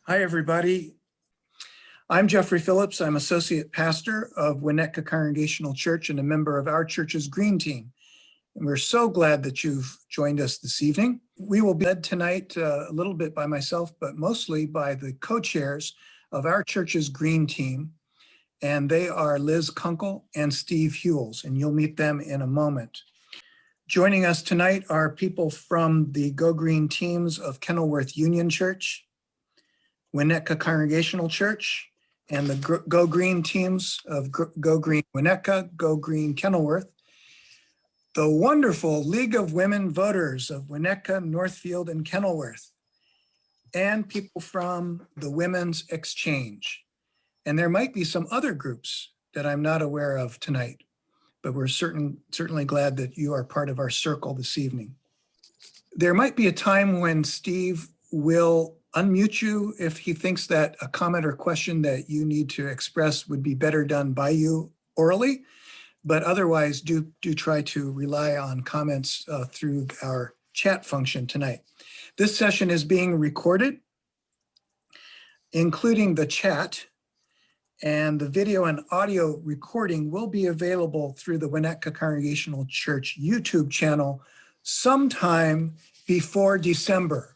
Hi, everybody. I'm Jeffrey Phillips. I'm Associate Pastor of Winnetka Congregational Church and a member of our church's Green Team. And we're so glad that you've joined us this evening. We will be led tonight a little bit by myself, but mostly by the co-chairs of our church's Green Team. And they are Liz Kunkel and Steve Hewells, and you'll meet them in a moment. Joining us tonight are people from the Go Green teams of Kenilworth Union Church, Winnetka Congregational Church, and the Go Green teams of Go Green Winnetka, Go Green Kenilworth, the wonderful League of Women Voters of Winnetka, Northfield, and Kenilworth, and people from the Women's Exchange. And there might be some other groups that I'm not aware of tonight, but we're certainly glad that you are part of our circle this evening. There might be a time when Steve will unmute you if he thinks that a comment or question that you need to express would be better done by you orally, but otherwise do try to rely on comments through our chat function tonight. This session is being recorded, including the chat, and the video and audio recording will be available through the Winnetka Congregational Church YouTube channel sometime before December.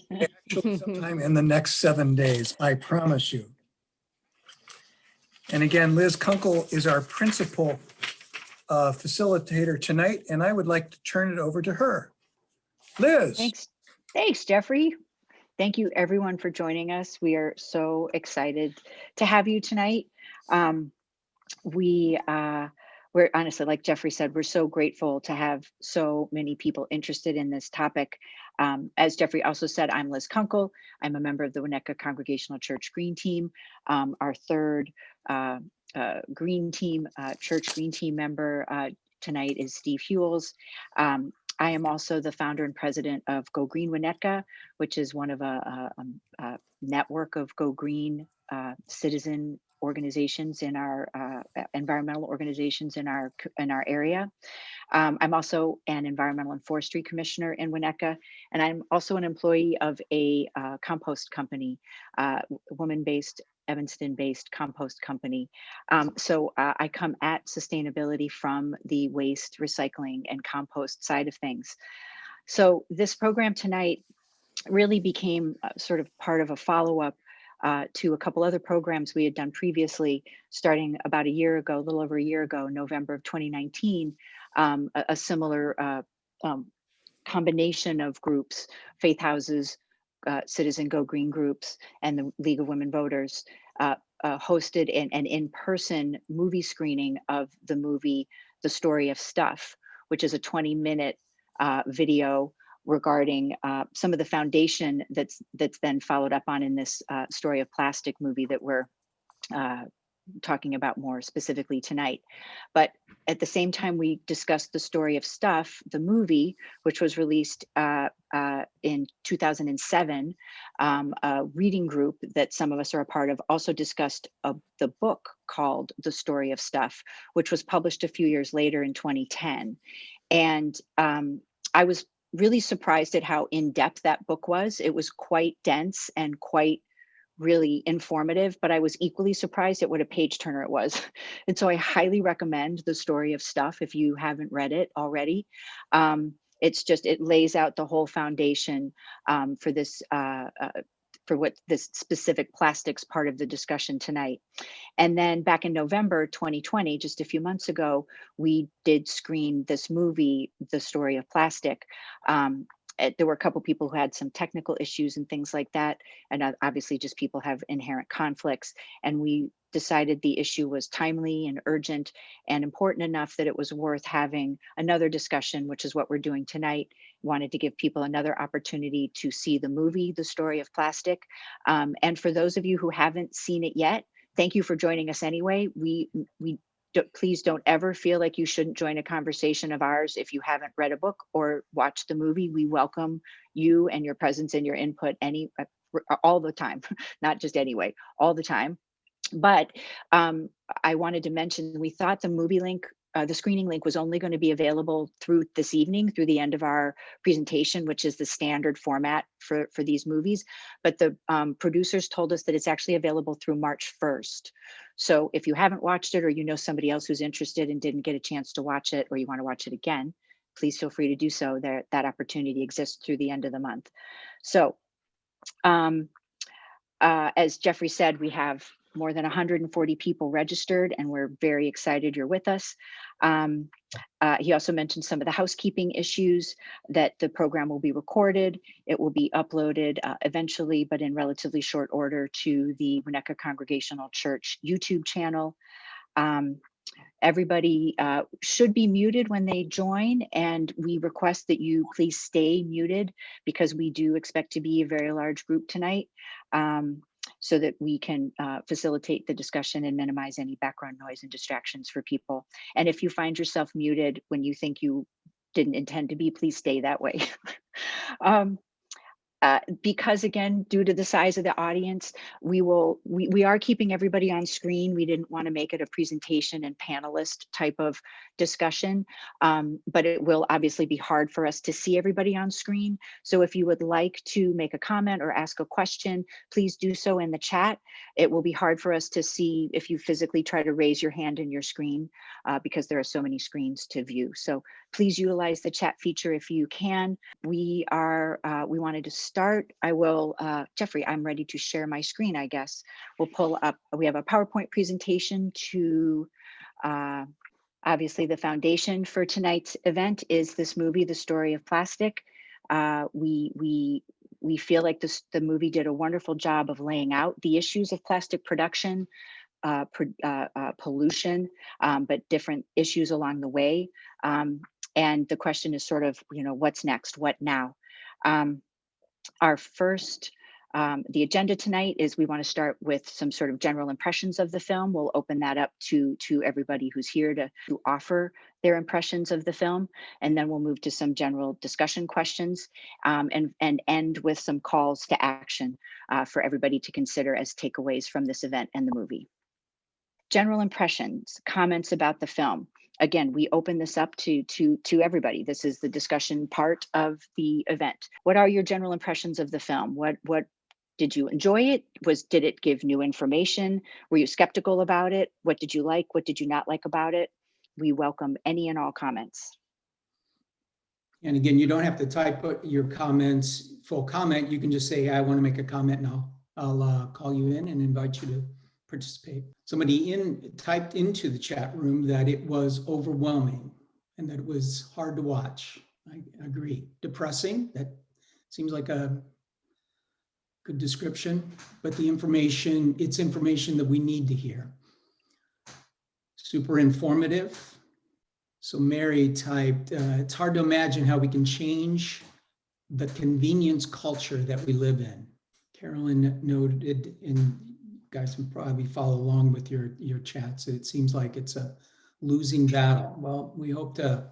Actually, sometime in the next 7 days, I promise you. And again, Liz Kunkel is our principal facilitator tonight, and I would like to turn it over to her. Liz. Thanks, Jeffrey. Thank you everyone for joining us. We are so excited to have you tonight. We're honestly, like Jeffrey said, we're so grateful to have so many people interested in this topic. As Jeffrey also said, I'm Liz Kunkel. I'm a member of the Winnetka Congregational Church Green Team. Our third Green Team, Church Green Team member tonight is Steve Hewells. I am also the founder and president of Go Green Winnetka, which is one of a network of Go Green citizen organizations in our environmental organizations in our area. I'm also an environmental and forestry commissioner in Winnetka, and I'm also an employee of a compost company, woman-based, Evanston-based compost company. So I come at sustainability from the waste, recycling, and compost side of things. So this program tonight really became sort of part of a follow-up to a couple other programs we had done previously, starting about a year ago, a little over a year ago, November of 2019, a similar combination of groups, Faith Houses, Citizen Go Green groups, and the League of Women Voters hosted an in-person movie screening of the movie, The Story of Stuff, which is a 20-minute video regarding some of the foundation that's then followed up on in this Story of Plastic movie that we're talking about more specifically tonight. But at the same time, we discussed The Story of Stuff, the movie, which was released in 2007. A reading group that some of us are a part of also discussed the book called The Story of Stuff, which was published a few years later in 2010. And I was really surprised at how in-depth that book was. It was quite dense and quite really informative, but I was equally surprised at what a page turner it was. And so I highly recommend The Story of Stuff if you haven't read it already. It lays out the whole foundation for this, for what this specific plastics part of the discussion tonight. And then back in November 2020, just a few months ago, we did screen this movie, The Story of Plastic. There were a couple people who had some technical issues and things like that. And obviously just people have inherent conflicts. And we decided the issue was timely and urgent and important enough that it was worth having another discussion, which is what we're doing tonight. Wanted to give people another opportunity to see the movie, The Story of Plastic. And for those of you who haven't seen it yet, thank you for joining us anyway. Please don't ever feel like you shouldn't join a conversation of ours if you haven't read a book or watched the movie. We welcome you and your presence and your input all the time, not just anyway, all the time. But I wanted to mention, we thought the movie link the screening link was only going to be available through this evening, through the end of our presentation, which is the standard format for these movies. But the producers told us that it's actually available through March 1st. So if you haven't watched it, or you know somebody else who's interested and didn't get a chance to watch it, or you want to watch it again, please feel free to do so. That opportunity exists through the end of the month. So as Jeffrey said, we have more than 140 people registered, and we're very excited you're with us. He also mentioned some of the housekeeping issues, that the program will be recorded. It will be uploaded eventually, but in relatively short order, to the Winnetka Congregational Church YouTube channel. Everybody should be muted when they join, and we request that you please stay muted, because we do expect to be a very large group tonight, so that we can facilitate the discussion and minimize any background noise and distractions for people. And if you find yourself muted when you think you didn't intend to be, please stay that way. Because again, due to the size of the audience, we are keeping everybody on screen. We didn't want to make it a presentation and panelist type of discussion, but it will obviously be hard for us to see everybody on screen. So if you would like to make a comment or ask a question, please do so in the chat. It will be hard for us to see if you physically try to raise your hand in your screen, because there are so many screens to view. So please utilize the chat feature if you can. We wanted to start. I will, Jeffrey, I'm ready to share my screen, I guess. We'll pull up, we have a PowerPoint presentation to, obviously the foundation for tonight's event is this movie, The Story of Plastic. We feel like the movie did a wonderful job of laying out the issues of plastic production, pollution, but different issues along the way. And the question is sort of, what's next? What now? Our first, the agenda tonight is we want to start with some sort of general impressions of the film. We'll open that up to everybody who's here to offer their impressions of the film. And then we'll move to some general discussion questions, and end with some calls to action for everybody to consider as takeaways from this event and the movie. General impressions, comments about the film. Again, we open this up to everybody. This is the discussion part of the event. What are your general impressions of the film? What did you enjoy it? Did it give new information? Were you skeptical about it? What did you like? What did you not like about it? We welcome any and all comments. And again, you don't have to type your comments, full comment. You can just say, I want to make a comment, and I'll call you in and invite you to participate. Somebody typed into the chat room that it was overwhelming and that it was hard to watch. I agree. Depressing, that seems like a good description, but it's information that we need to hear. Super informative. So Mary typed, it's hard to imagine how we can change the convenience culture that we live in. Carolyn noted, and guys can probably follow along with your chats, it seems like it's a losing battle. Well, we hope to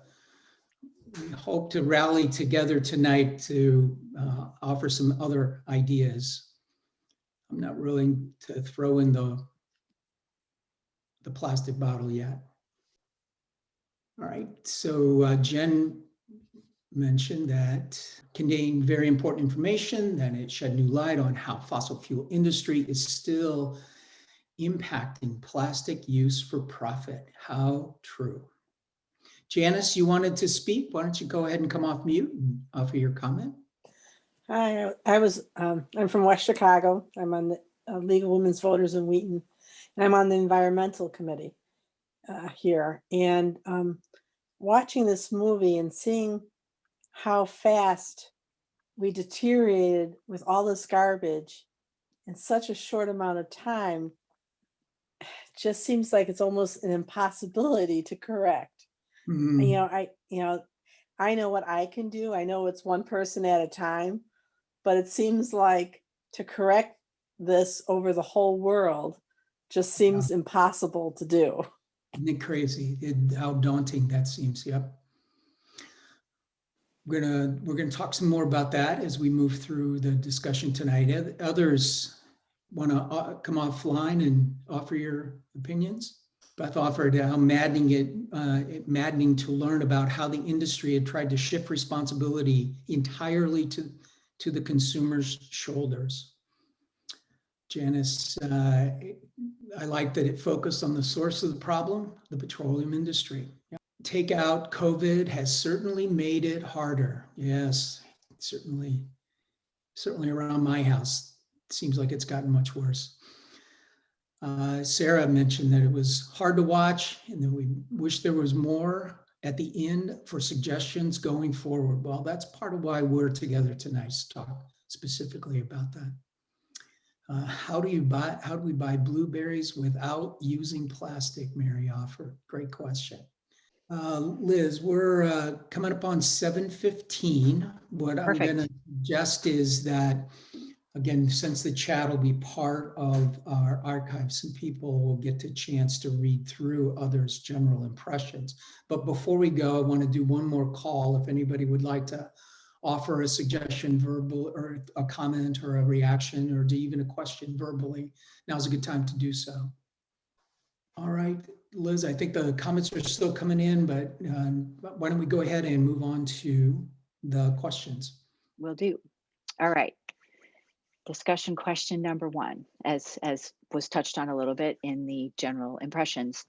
rally together tonight to offer some other ideas. I'm not willing to throw in the plastic bottle yet. All right, so Jen mentioned that contained very important information, that it shed new light on how fossil fuel industry is still impacting plastic use for profit. How true. Janice, you wanted to speak. Why don't you go ahead and come off mute and offer your comment? Hi, I'm from West Chicago. I'm on the League of Women's Voters in Wheaton, and I'm on the environmental committee here. And watching this movie and seeing how fast we deteriorated with all this garbage in such a short amount of time just seems like it's almost an impossibility to correct. Mm. I know what I can do. I know it's one person at a time, but it seems like to correct this over the whole world just seems impossible to do. Isn't it crazy how daunting that seems? Yep. We're gonna talk some more about that as we move through the discussion tonight. Others want to come offline and offer your opinions? Beth offered how maddening to learn about how the industry had tried to shift responsibility entirely to the consumer's shoulders. Janice, I like that it focused on the source of the problem, the petroleum industry. Take out COVID has certainly made it harder. Yes, certainly around my house, it seems like it's gotten much worse. Sarah mentioned that it was hard to watch and that we wish there was more at the end for suggestions going forward. Well, that's part of why we're together tonight to talk specifically about that. How do we buy blueberries without using plastic? Mary offered. Great question. Liz, we're coming up on 7:15. What Perfect. I'm going to suggest is that, again, since the chat will be part of our archives, some people will get a chance to read through others' general impressions. But before we go, I want to do one more call. If anybody would like to offer a suggestion, verbal, or a comment or a reaction, or even a question verbally, now's a good time to do so. All right, Liz, I think the comments are still coming in, but why don't we go ahead and move on to the questions? Will do. All right. Discussion question number 1, as was touched on a little bit in the general impressions.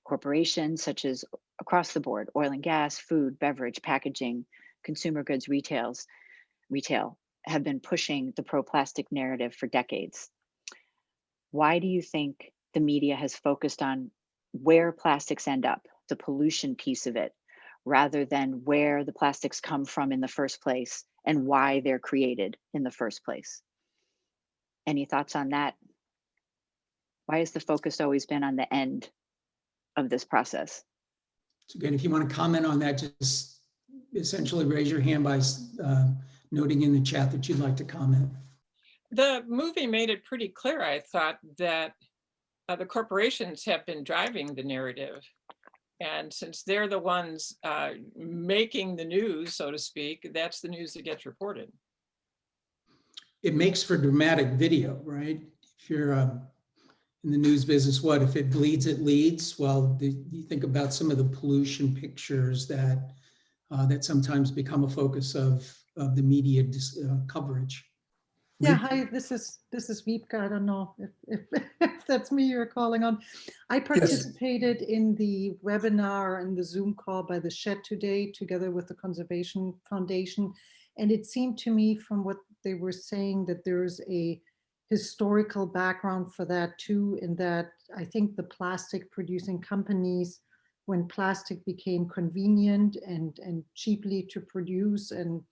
Corporations such as across the board, oil and gas, food, beverage, packaging, consumer goods, retail have been pushing the pro-plastic narrative for decades. Why do you think the media has focused on where plastics end up, the pollution piece of it, rather than where the plastics come from in the first place and why they're created in the first place? Any thoughts on that? Why has the focus always been on the end of this process? So again, if you want to comment on that, just essentially raise your hand by noting in the chat that you'd like to comment. The movie made it pretty clear, I thought, that the corporations have been driving the narrative. And since they're the ones making the news, so to speak, that's the news that gets reported. It makes for dramatic video, right? If you're in the news business, what if it bleeds, it leads? Well, you think about some of the pollution pictures that sometimes become a focus of the media coverage. Yeah, hi, this is Wiebke. I don't know if that's me you're calling on. I participated in the webinar and the Zoom call by the Shed today, together with the Conservation Foundation. And it seemed to me from what they were saying that there's a historical background for that too, in that I think the plastic producing companies, when plastic became convenient and cheaply to produce and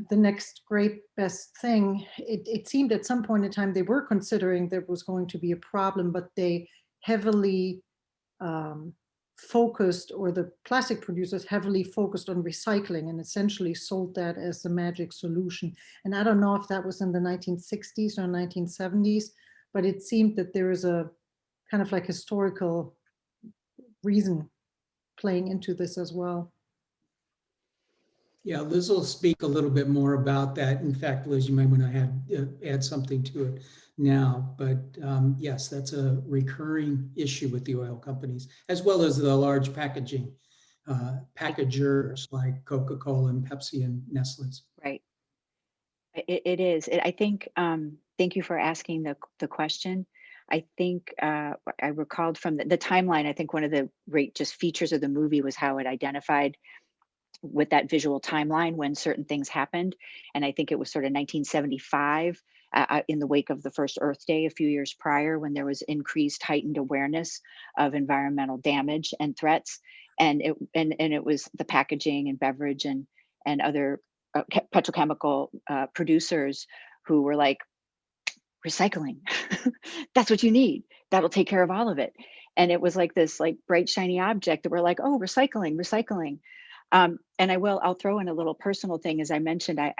the next great best thing, it seemed at some point in time they were considering there was going to be a problem, but they heavily focused, or the plastic producers heavily focused on recycling and essentially sold that as the magic solution. And I don't know if that was in the 1960s or 1970s, but it seemed that there is a kind of like historical reason playing into this as well. Yeah, Liz will speak a little bit more about that. In fact, Liz, you might want to add something to it now, but yes, that's a recurring issue with the oil companies, as well as the large packaging packagers like Coca-Cola and Pepsi and Nestle's. Right. It is. I think, thank you for asking the question. I think I recalled from the timeline, I think one of the great just features of the movie was how it identified with that visual timeline when certain things happened. And I think it was sort of 1975 in the wake of the first Earth Day a few years prior, when there was increased heightened awareness of environmental damage and threats. And it was the packaging and beverage and other petrochemical producers who were like, recycling, that's what you need. That'll take care of all of it. And it was like this like bright, shiny object that we're like, oh, recycling. And I'll throw in a little personal thing. As I mentioned, I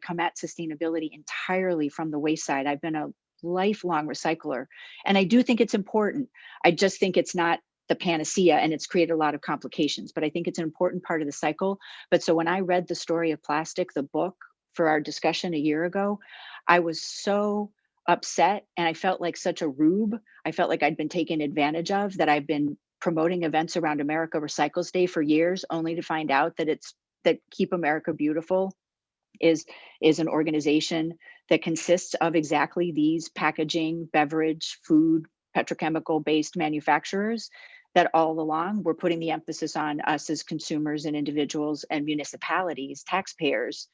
come at sustainability entirely from the waste side. I've been a lifelong recycler, and I do think it's important. I just think it's not the panacea, and it's created a lot of complications, but I think it's an important part of the cycle. But so when I read The Story of Plastic, the book for our discussion a year ago, I was so upset, and I felt like such a rube. I felt like I'd been taken advantage of, that I've been promoting events around America Recycles Day for years, only to find out that that Keep America Beautiful is an organization that consists of exactly these packaging, beverage, food, petrochemical based manufacturers, that all along we're putting the emphasis on us as consumers and individuals and municipalities, taxpayers,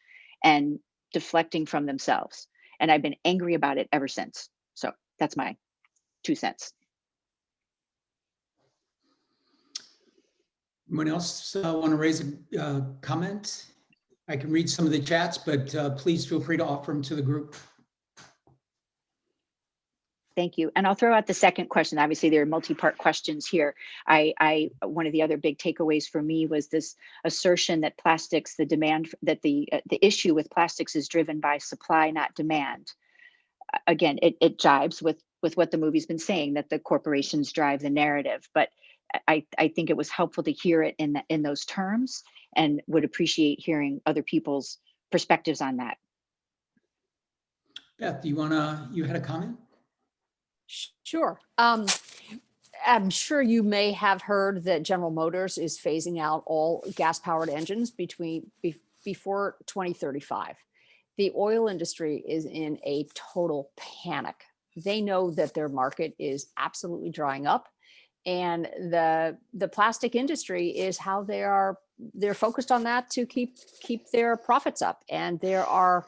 and deflecting from themselves. And I've been angry about it ever since. So that's my 2 cents. Anyone else want to raise a comment? I can read some of the chats, but please feel free to offer them to the group. Thank you. And I'll throw out the second question. Obviously, there are multi-part questions here. One of the other big takeaways for me was this assertion that plastics, the demand, that the issue with plastics is driven by supply, not demand. Again, it jives with what the movie's been saying, that the corporations drive the narrative. But I think it was helpful to hear it in those terms, and would appreciate hearing other people's perspectives on that. Beth, you had a comment? Sure. I'm sure you may have heard that General Motors is phasing out all gas-powered engines before 2035. The oil industry is in a total panic. They know that their market is absolutely drying up, and the plastic industry is how they're focused on that to keep their profits up. And there are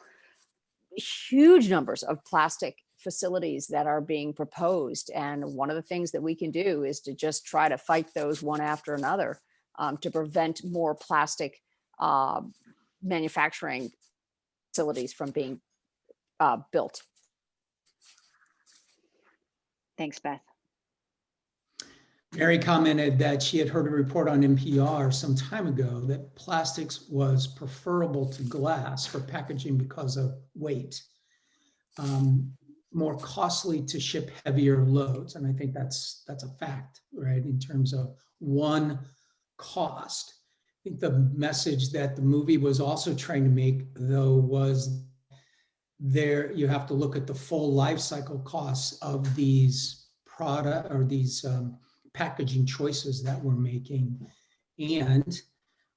huge numbers of plastic facilities that are being proposed. And one of the things that we can do is to just try to fight those one after another, to prevent more plastic manufacturing facilities from being built. Thanks, Beth. Mary commented that she had heard a report on NPR some time ago that plastics was preferable to glass for packaging because of weight. More costly to ship heavier loads. And I think that's a fact, right? In terms of one, cost. I think the message that the movie was also trying to make, though, was you have to look at the full life cycle costs of these packaging choices that we're making. And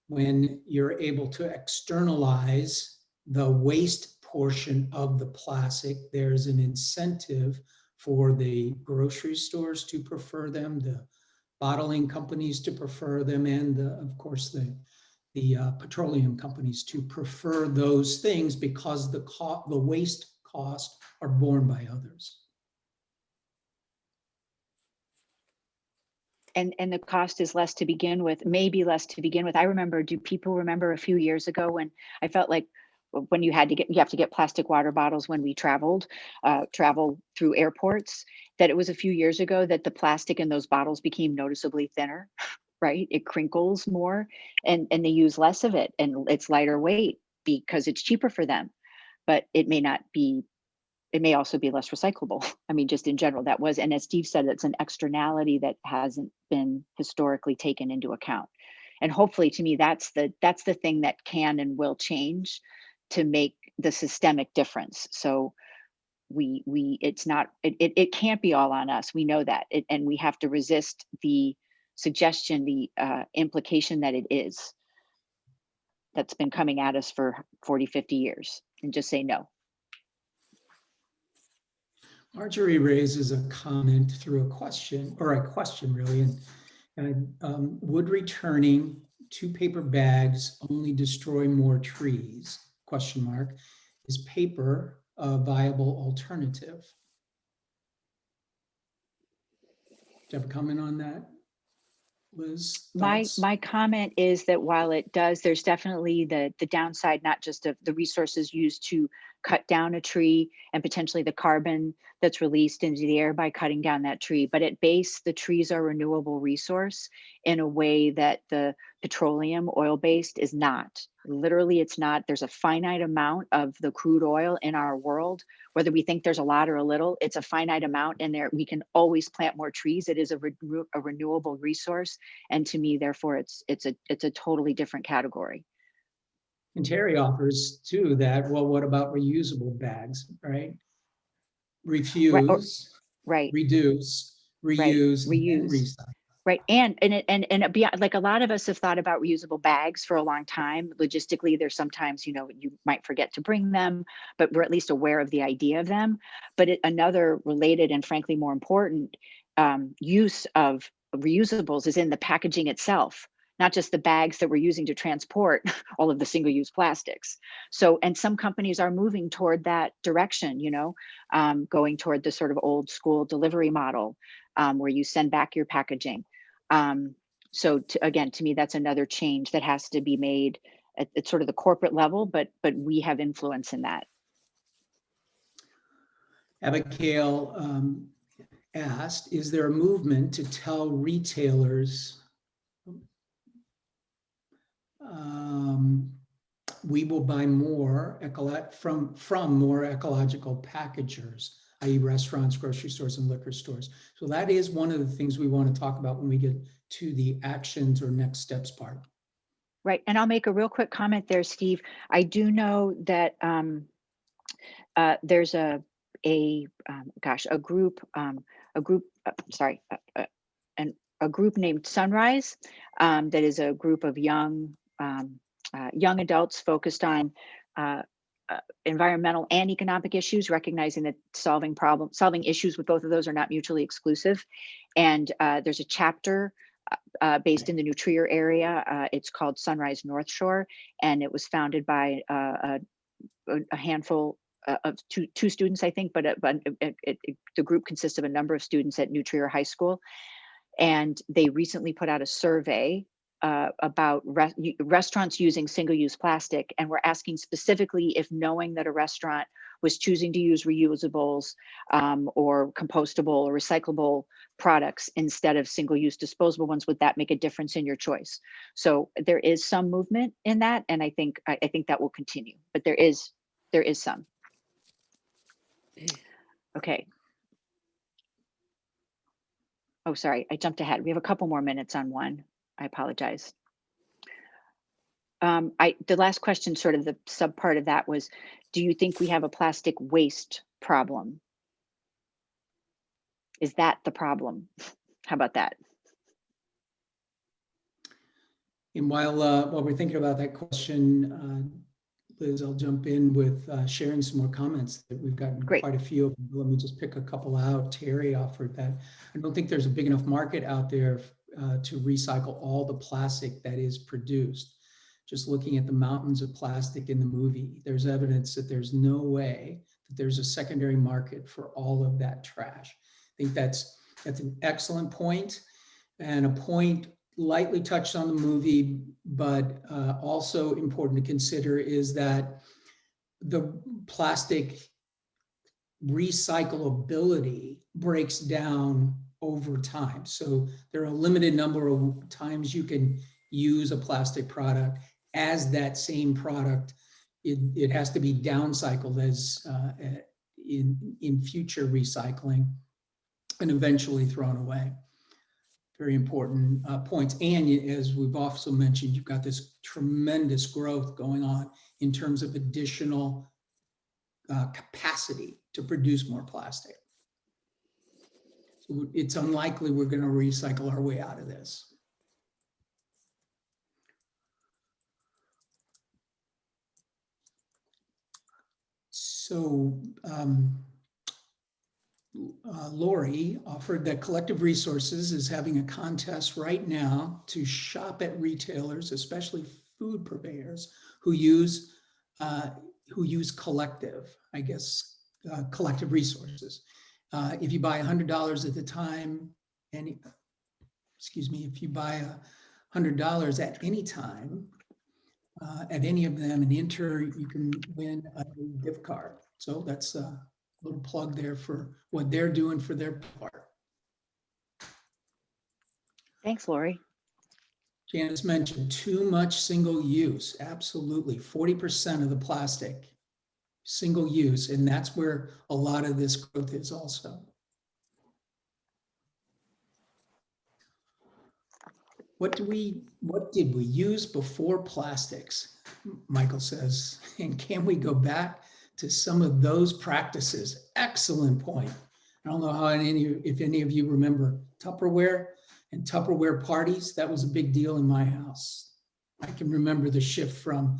when you're able to externalize the waste portion of the plastic, there's an incentive for the grocery stores to prefer them, the bottling companies to prefer them, and of course the petroleum companies to prefer those things, because the waste costs are borne by others. And the cost is less to begin with, maybe less to begin with. Do people remember a few years ago when I felt like when you have to get plastic water bottles when we travel through airports, that it was a few years ago that the plastic in those bottles became noticeably thinner, right? It crinkles more, and they use less of it, and it's lighter weight because it's cheaper for them, but it may also be less recyclable. I mean, just in general, and as Steve said, it's an externality that hasn't been historically taken into account. And hopefully, to me, that's the thing that can and will change to make the systemic difference. So it can't be all on us. We know that, and we have to resist the suggestion, the implication that it is, that's been coming at us for 40, 50 years, and just say no. Marjorie raises a comment through a question really, and would returning to paper bags only destroy more trees? ? Is paper a viable alternative? Do you have a comment on that, Liz? My comment is that while it does, there's definitely the downside, not just of the resources used to cut down a tree and potentially the carbon that's released into the air by cutting down that tree, but at base, the trees are a renewable resource in a way that the petroleum, oil-based, is not. Literally, it's not. There's a finite amount of the crude oil in our world, whether we think there's a lot or a little. It's a finite amount, and we can always plant more trees. It is a renewable resource, and to me, therefore, it's a totally different category. And Terry offers too that, well, what about reusable bags, right? refuse, Right, reduce, right, reuse, and reuse. recycle. Right, beyond, like, a lot of us have thought about reusable bags for a long time. Logistically, there's sometimes, you might forget to bring them, but we're at least aware of the idea of them. But another related and frankly more important use of reusables is in the packaging itself, not just the bags that we're using to transport all of the single-use plastics. So, and some companies are moving toward that direction, going toward the sort of old school delivery model where you send back your packaging. So again, to me, that's another change that has to be made at sort of the corporate level, but we have influence in that. Abigail asked, is there a movement to tell retailers we will buy more from more ecological packagers, i.e. restaurants, grocery stores, and liquor stores? So that is one of the things we want to talk about when we get to the actions or next steps part. Right, and I'll make a real quick comment there, Steve. I do know that there's a group named Sunrise that is a group of young adults focused on environmental and economic issues, recognizing that solving issues with both of those are not mutually exclusive. And there's a chapter based in the New Trier area. It's called Sunrise North Shore, and it was founded by a handful of two students, I think, but the group consists of a number of students at New Trier High School. And they recently put out a survey about restaurants using single-use plastic, and we're asking specifically if knowing that a restaurant was choosing to use reusables or compostable or recyclable products instead of single-use disposable ones, would that make a difference in your choice? So there is some movement in that, and I think that will continue, but there is some. Okay. Oh, sorry, I jumped ahead. We have a couple more minutes on one. I apologize. The last question, sort of the sub part of that was, do you think we have a plastic waste problem? Is that the problem? How about that? And while we're thinking about that question, Liz, I'll jump in with sharing some more comments that we've gotten. Great. Quite a few of them. Let me just pick a couple out. Terry offered that. I don't think there's a big enough market out there to recycle all the plastic that is produced. Just looking at the mountains of plastic in the movie, there's evidence that there's no way that there's a secondary market for all of that trash. I think that's an excellent point, and a point lightly touched on the movie, but also important to consider is that the plastic recyclability breaks down over time. So there are a limited number of times you can use a plastic product as that same product. It has to be downcycled as in future recycling and eventually thrown away. Very important points. And as we've also mentioned, you've got this tremendous growth going on in terms of additional capacity to produce more plastic. So it's unlikely we're going to recycle our way out of this. So Lori offered that Collective Resources is having a contest right now to shop at retailers, especially food purveyors, who use Collective, Collective Resources. If you buy $100 at the time, if you buy $100 at any time, at any of them and enter, you can win a gift card. So that's a little plug there for what they're doing for their part. Thanks, Lori. Janice mentioned too much single use. Absolutely. 40% of the plastic, single use. And that's where a lot of this growth is also. What did we use before plastics? Michael says, and can we go back to some of those practices. Excellent point. I don't know how if any of you remember Tupperware and Tupperware parties. That was a big deal in my house. I can remember the shift from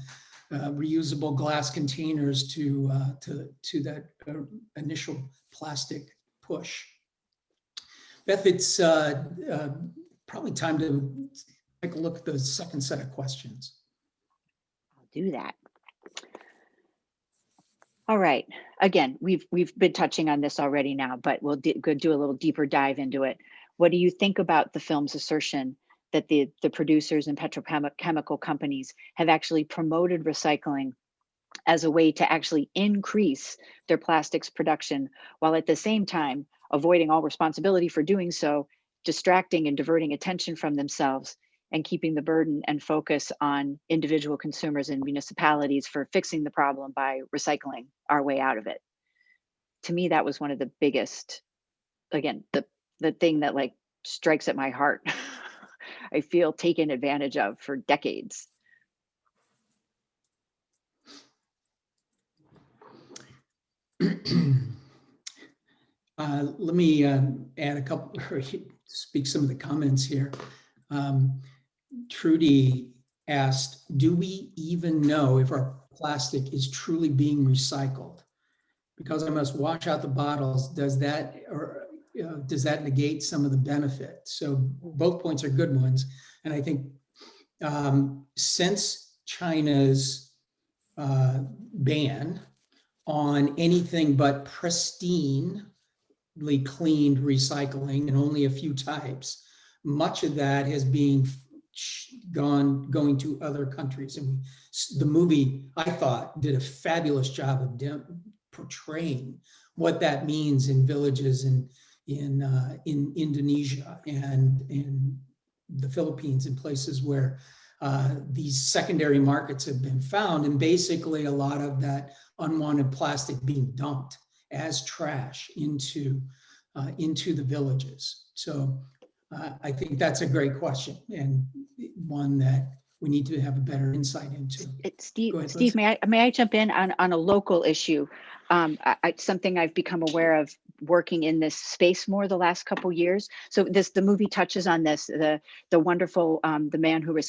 reusable glass containers to that initial plastic push. Beth, it's probably time to take a look at the second set of questions. I'll do that. All right. Again, we've been touching on this already now, but we'll go do a little deeper dive into it. What do you think about the film's assertion that the producers and petrochemical companies have actually promoted recycling as a way to actually increase their plastics production, while at the same time avoiding all responsibility for doing so, distracting and diverting attention from themselves, and keeping the burden and focus on individual consumers and municipalities for fixing the problem by recycling our way out of it? To me, that was one of the biggest, again, the thing that like strikes at my heart. I feel taken advantage of for decades. Let me add a couple, or speak some of the comments here. Trudy asked, do we even know if our plastic is truly being recycled? Because I must wash out the bottles, does that negate some of the benefit? So both points are good ones. And I think since China's ban on anything but pristinely cleaned recycling and only a few types, much of that has been going to other countries. And the movie, I thought, did a fabulous job of portraying what that means in villages in Indonesia and in the Philippines, and places where these secondary markets have been found, and basically a lot of that unwanted plastic being dumped as trash into the villages. So I think that's a great question, and one that we need to have a better insight into. Steve, Go ahead, Steve, Liz. may I jump in on a local issue? Something I've become aware of working in this space more the last couple years. So the movie touches on this. The wonderful the man who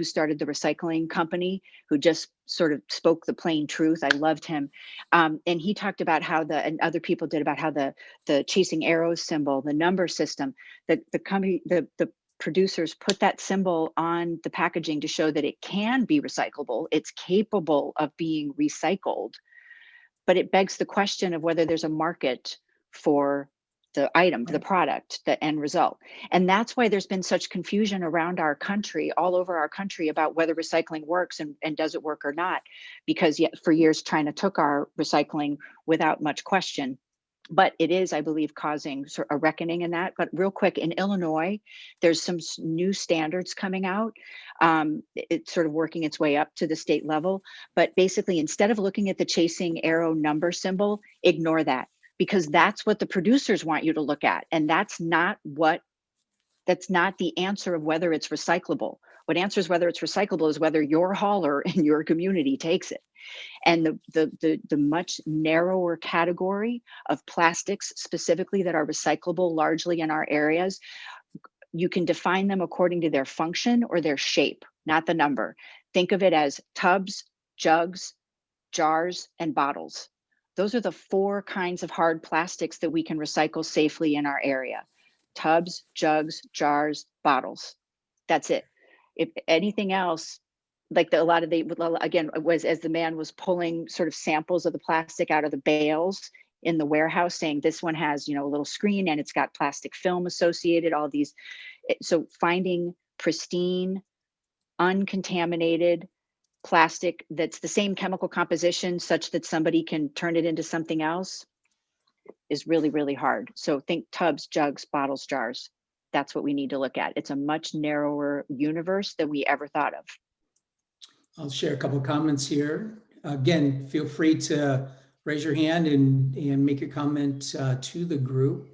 started the recycling company, who just sort of spoke the plain truth. I loved him, and he talked about how and other people did, about how the chasing arrows symbol, the number system, that the company, the producers put that symbol on the packaging to show that it can be recyclable. It's capable of being recycled, but it begs the question of whether there's a market for the item, the product, the end result. And that's why there's been such confusion around our country, all over our country, about whether recycling works and does it work or not. Because yet for years, China took our recycling without much question. But it is, I believe, causing a reckoning in that. But real quick, in Illinois, there's some new standards coming out. It's sort of working its way up to the state level. But basically, instead of looking at the chasing arrow number symbol, ignore that, because that's what the producers want you to look at. And that's not the answer of whether it's recyclable. What answers whether it's recyclable is whether your hauler in your community takes it. And the much narrower category of plastics specifically that are recyclable largely in our areas, you can define them according to their function or their shape, not the number. Think of it as tubs, jugs, jars, and bottles. Those are the 4 kinds of hard plastics that we can recycle safely in our area. Tubs, jugs, jars, bottles. That's it. If anything else, like a lot of again, was as the man was pulling sort of samples of the plastic out of the bales in the warehouse, saying this one has, a little screen and it's got plastic film associated, all these. So finding pristine, uncontaminated plastic that's the same chemical composition such that somebody can turn it into something else is really, really hard. So think tubs, jugs, bottles, jars. That's what we need to look at. It's a much narrower universe than we ever thought of. I'll share a couple of comments here. Again, feel free to raise your hand and make a comment to the group.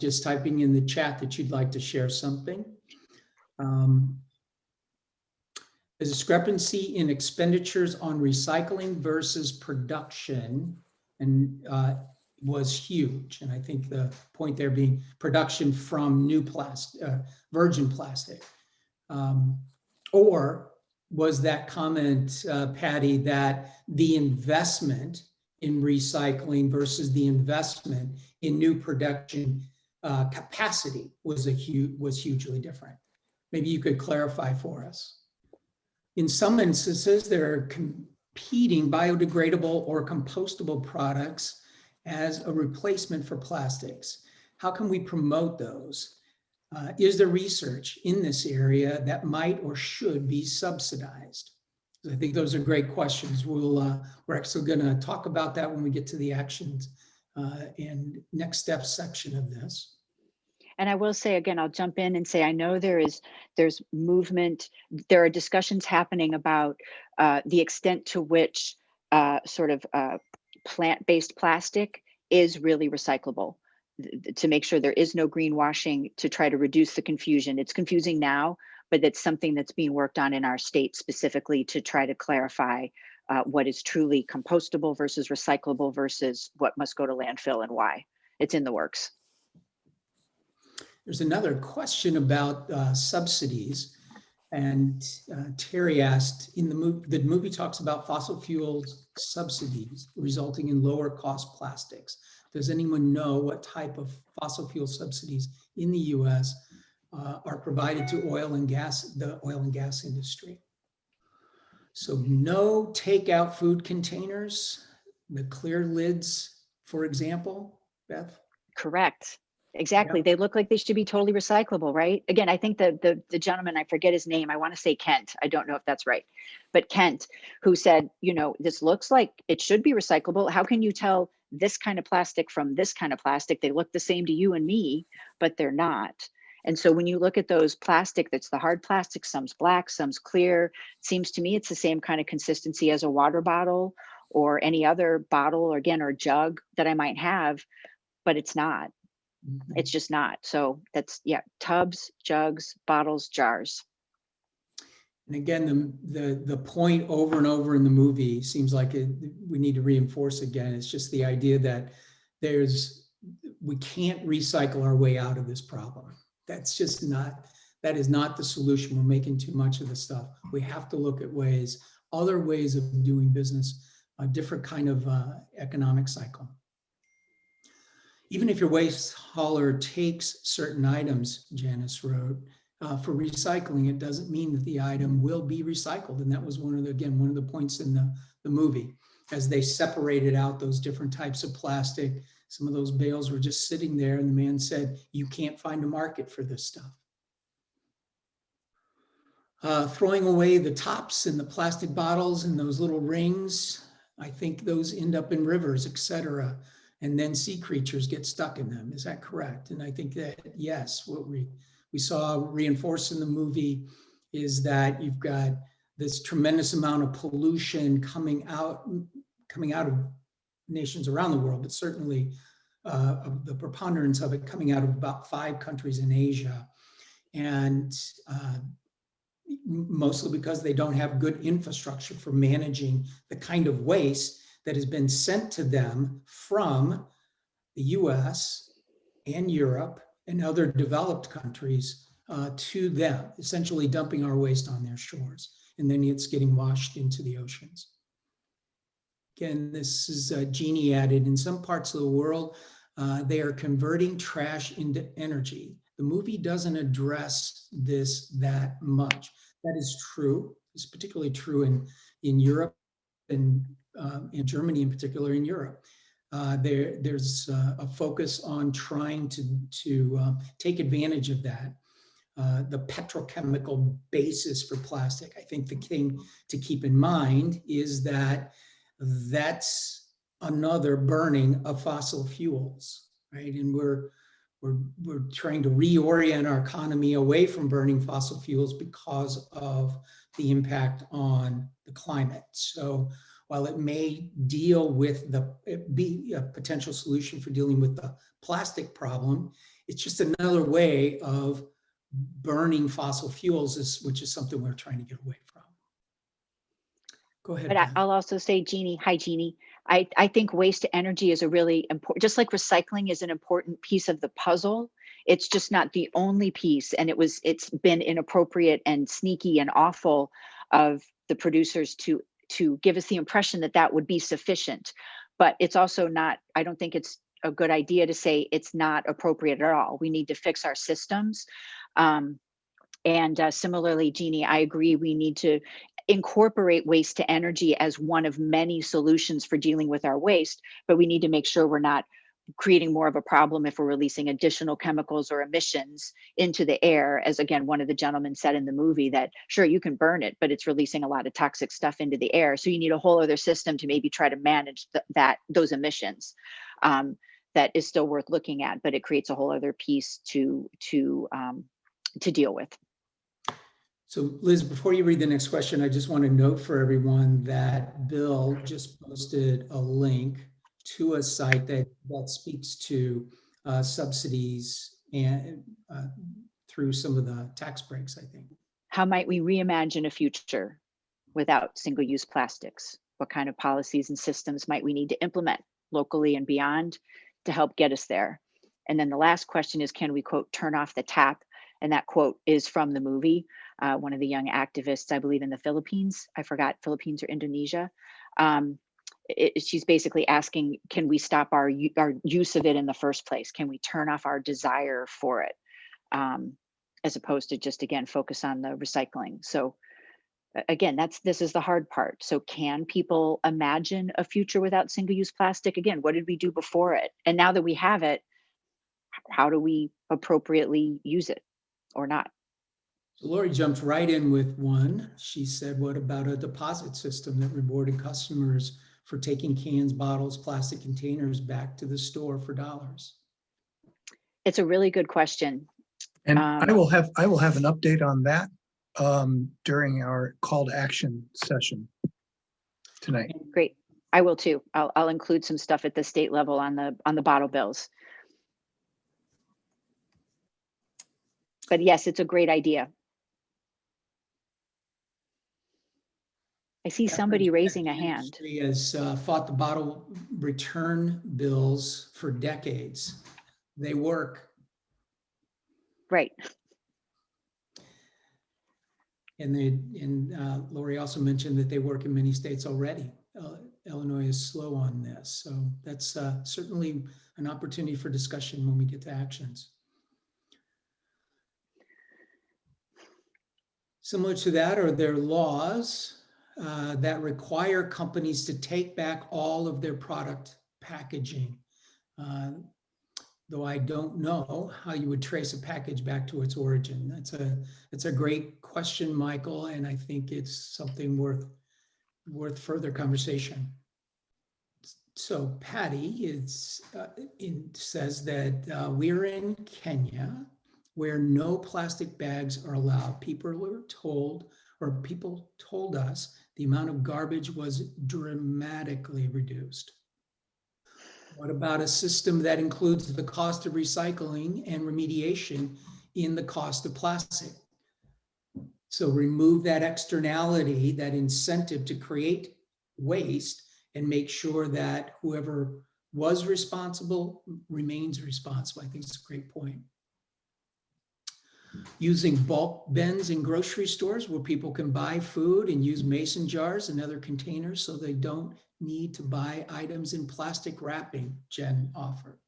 Just typing in the chat that you'd like to share something. A discrepancy in expenditures on recycling versus production and was huge. And I think the point there being production from new plastic, virgin plastic. Or was that comment, Patty, that the investment in recycling versus the investment in new production capacity was hugely different? Maybe you could clarify for us. In some instances, there are competing biodegradable or compostable products as a replacement for plastics. How can we promote those? Is there research in this area that might or should be subsidized? I think those are great questions. We're actually going to talk about that when we get to the actions and next steps section of this. And I will say again, I'll jump in and say, I know there's movement, there are discussions happening about the extent to which plant-based plastic is really recyclable, to make sure there is no greenwashing, to try to reduce the confusion. It's confusing now, but it's something that's being worked on in our state specifically to try to clarify what is truly compostable versus recyclable versus what must go to landfill and why. It's in the works. There's another question about subsidies, and Terry asked, in the movie talks about fossil fuels subsidies resulting in lower cost plastics. Does anyone know what type of fossil fuel subsidies in the US are provided to the oil and gas industry? So no takeout food containers, the clear lids, for example, Beth? Correct. Exactly. Yep. They look like they should be totally recyclable, right? Again, I think the gentleman, I forget his name, I want to say Kent. I don't know if that's right, but Kent, who said, you know, this looks like it should be recyclable. How can you tell this kind of plastic from this kind of plastic? They look the same to you and me, but they're not. And so when you look at those plastic, that's the hard plastic, some's black, some's clear. It seems to me it's the same kind of consistency as a water bottle or any other bottle, or again, or jug that I might have, but it's not. It's just not. So that's, yeah, tubs, jugs, bottles, jars. And again, the point over and over in the movie seems like we need to reinforce again. It's just the idea that we can't recycle our way out of this problem. That is not the solution. We're making too much of the stuff. We have to look at other ways of doing business, a different kind of economic cycle. Even if your waste hauler takes certain items, Janice wrote, for recycling, it doesn't mean that the item will be recycled. And that was one of the points in the movie, as they separated out those different types of plastic. Some of those bales were just sitting there, and the man said, you can't find a market for this stuff. Throwing away the tops and the plastic bottles and those little rings, I think those end up in rivers, etc. And then sea creatures get stuck in them. Is that correct? And I think that, yes, what we saw reinforced in the movie is that you've got this tremendous amount of pollution coming out of nations around the world, but certainly the preponderance of it coming out of about 5 countries in Asia. And mostly because they don't have good infrastructure for managing the kind of waste that has been sent to them from the US and Europe and other developed countries to them, essentially dumping our waste on their shores. And then it's getting washed into the oceans. Again, this is Jeannie added, in some parts of the world, they are converting trash into energy. The movie doesn't address this that much. That is true. It's particularly true in Europe and in Germany, in particular in Europe. There's a focus on trying to take advantage of that. The petrochemical basis for plastic. I think the thing to keep in mind is that that's another burning of fossil fuels, right? And we're trying to reorient our economy away from burning fossil fuels because of the impact on the climate. So while it may be a potential solution for dealing with the plastic problem, it's just another way of burning fossil fuels, which is something we're trying to get away from. Go ahead, But Pat. I'll also say, Jeannie, hi, Jeannie. I think waste to energy is a really important, just like recycling is an important piece of the puzzle. It's just not the only piece. And it's been inappropriate and sneaky and awful of the producers to give us the impression that that would be sufficient. But it's also not, I don't think it's a good idea to say it's not appropriate at all. We need to fix our systems. And similarly, Jeannie, I agree, we need to incorporate waste to energy as one of many solutions for dealing with our waste, but we need to make sure we're not creating more of a problem if we're releasing additional chemicals or emissions into the air. As again, one of the gentlemen said in the movie, that sure, you can burn it, but it's releasing a lot of toxic stuff into the air. So you need a whole other system to maybe try to manage those emissions. That is still worth looking at, but it creates a whole other piece to deal with. So Liz, before you read the next question, I just want to note for everyone that Bill just posted a link to a site that speaks to subsidies and through some of the tax breaks, I think. How might we reimagine a future without single-use plastics? What kind of policies and systems might we need to implement locally and beyond to help get us there? And then the last question is, can we, quote, turn off the tap? And that quote is from the movie. One of the young activists, I believe in the Philippines, I forgot, Philippines or Indonesia. She's basically asking, can we stop our use of it in the first place? Can we turn off our desire for it? As opposed to just, again, focus on the recycling. So again, this is the hard part. So can people imagine a future without single-use plastic? Again, what did we do before it? And now that we have it, how do we appropriately use it or not? So Lori jumped right in with one. She said, what about a deposit system that rewarded customers for taking cans, bottles, plastic containers back to the store for dollars? It's a really good question. And I will have an update on that during our call to action session tonight. Great. I will too. I'll include some stuff at the state level on the bottle bills. But yes, it's a great idea. I see somebody raising a hand. The industry has fought the bottle return bills for decades. They work. Right. And Lori also mentioned that they work in many states already. Illinois is slow on this. So that's certainly an opportunity for discussion when we get to actions. Similar to that, are there laws that require companies to take back all of their product packaging? Though I don't know how you would trace a package back to its origin. That's a great question, Michael, and I think it's something worth further conversation. So Patty says that we're in Kenya, where no plastic bags are allowed. People told us the amount of garbage was dramatically reduced. What about a system that includes the cost of recycling and remediation in the cost of plastic? So remove that externality, that incentive to create waste, and make sure that whoever was responsible remains responsible. I think it's a great point. Using bulk bins in grocery stores where people can buy food and use mason jars and other containers so they don't need to buy items in plastic wrapping, Jen offered.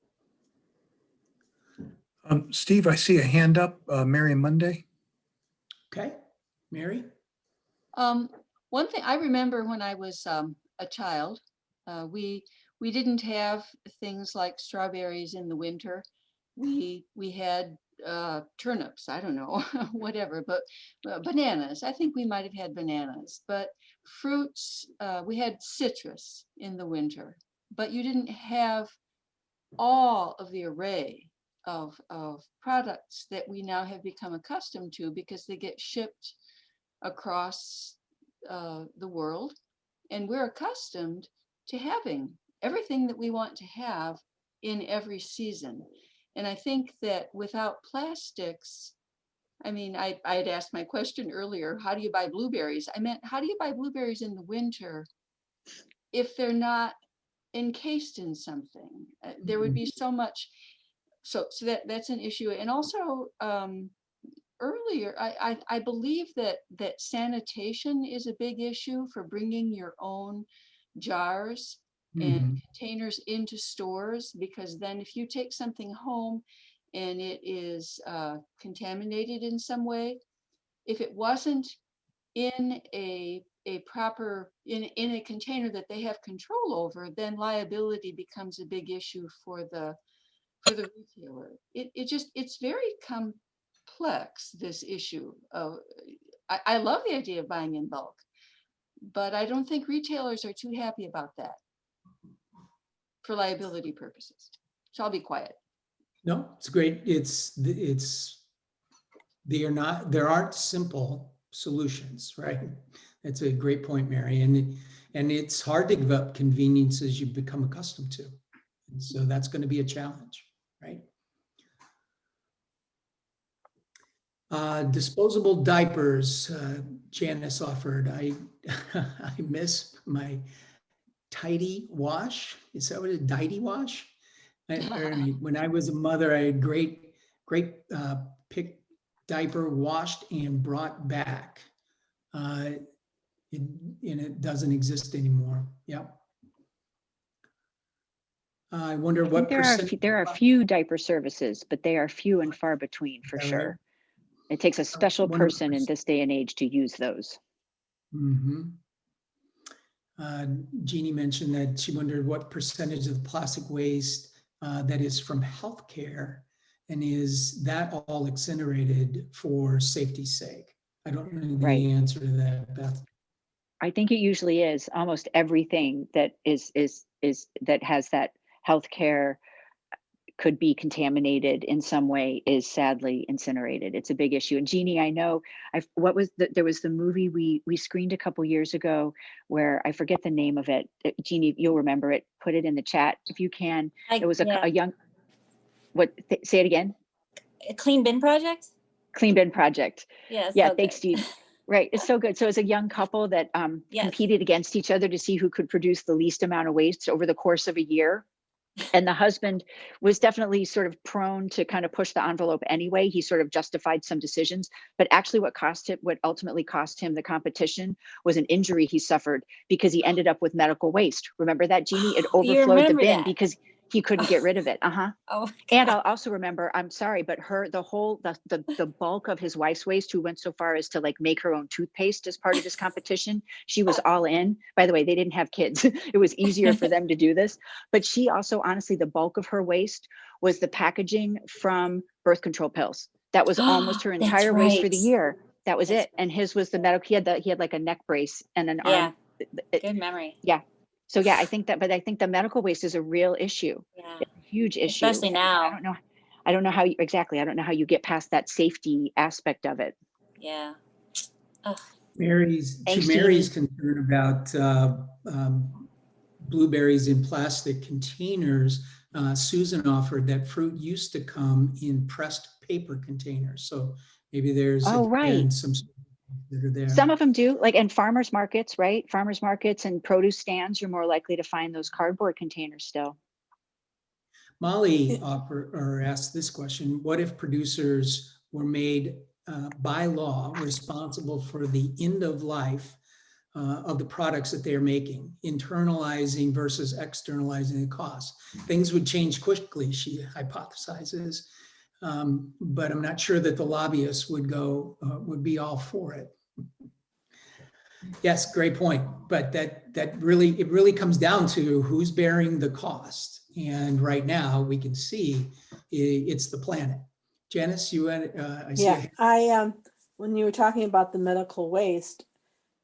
Steve, I see a hand up, Mary Monday. Okay, Mary? One thing I remember when I was a child, we didn't have things like strawberries in the winter. We had turnips, I don't know, whatever, but bananas. I think we might have had bananas, but fruits, we had citrus in the winter, but you didn't have all of the array of products that we now have become accustomed to because they get shipped across the world, and we're accustomed to having everything that we want to have in every season. And I think that without plastics, I mean, I'd asked my question earlier, how do you buy blueberries? I meant, how do you buy blueberries in the winter if they're not encased in something? There would be so much, so that's an issue. And also, earlier, I believe that sanitation is a big issue for bringing your own jars and Mhm. containers into stores, because then if you take something home and it is contaminated in some way, if it wasn't in a proper, in a container that they have control over, then liability becomes a big issue for the retailer. It's very complex, this issue of, I love the idea of buying in bulk, but I don't think retailers are too happy about that for liability purposes. So I'll be quiet. No, it's great. There aren't simple solutions, right? That's a great point, Mary. And it's hard to give up conveniences you've become accustomed to. And so that's going to be a challenge, right? Disposable diapers, Janice offered. I miss my tidy wash. Is that what it is? Tidy wash? When I was a mother, I had great pick diaper washed and brought back. And it doesn't exist anymore. Yep. I wonder I think what there are percent. there are a few diaper services, but they are few and far between for Is that right? sure. It takes a special wonder what person in this day and age to use those. Mhm. Jeannie mentioned that she wondered what percentage of the plastic waste that is from healthcare, and is that all incinerated for safety's sake? I don't know the Right. answer to that, Beth. I think it usually is. Almost everything that is that has that healthcare could be contaminated in some way is sadly incinerated. It's a big issue. And Jeannie, I know there was the movie we screened a couple years ago where I forget the name of it. Jeannie, you'll remember it. Put it in the chat if you can. It was a young, say it again. A Clean Bin Project? Clean Bin Project. Yeah, Yeah, so thanks, good. Steve. Right, it's so good. So it's a young couple that Yes. competed against each other to see who could produce the least amount of waste over the course of a year. And the husband was definitely sort of prone to kind of push the envelope anyway. He sort of justified some decisions, but actually what ultimately cost him the competition was an injury he suffered because he ended up with medical waste. Remember that, Jeannie? It You overflowed the remember bin that. because he couldn't get rid of it. Oh, And I'll also remember, I'm sorry, but the bulk of his wife's waste, who went so far as to like make her own toothpaste as part of this competition, she was all in. By the way, they didn't have kids. It was easier for them to do this. But she also, honestly, the bulk of her waste was the packaging from birth control pills. That was almost her That's entire waste for the right. year. That was That's it. And his was the medical, he had like a neck brace and an Yeah. arm. Good memory. Yeah. So yeah, I think the medical waste is a real issue. Yeah. It's a huge issue. Especially And now. I don't know how you get past that safety aspect of it. Yeah. Ugh. Mary's Thanks, concern about blueberries in plastic containers. Susan offered that fruit used to come in pressed paper containers. So maybe there's Oh, right. again some that are there. Some of them do, like in farmers markets, right? Farmers markets and produce stands, you're more likely to find those cardboard containers still. Molly asked this question: what if producers were made by law responsible for the end of life of the products that they're making, internalizing versus externalizing the cost? Things would change quickly, she hypothesizes, but I'm not sure that the lobbyists would be all for it. Yes, great point. But it really comes down to who's bearing the cost. And right now we can see it's the planet. Janice, you had, I see. Yeah, when you were talking about the medical waste,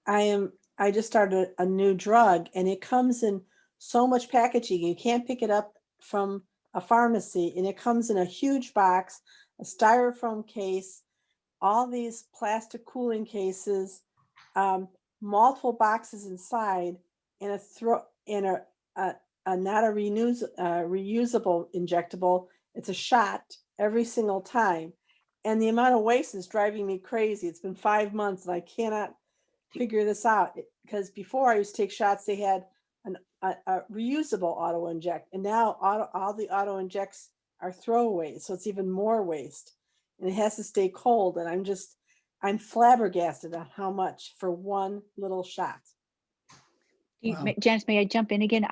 I just started a new drug and it comes in so much packaging. You can't pick it up from a pharmacy, and it comes in a huge box, a styrofoam case, all these plastic cooling cases, multiple boxes inside, and not a reusable injectable. It's a shot every single time. And the amount of waste is driving me crazy. It's been 5 months and I cannot figure this out. Because before I used to take shots, they had a reusable auto inject, and now all the auto injects are throwaways. So it's even more waste, and it has to stay cold. And I'm flabbergasted on how much for one little shot. Wow. Janice, may I jump in again?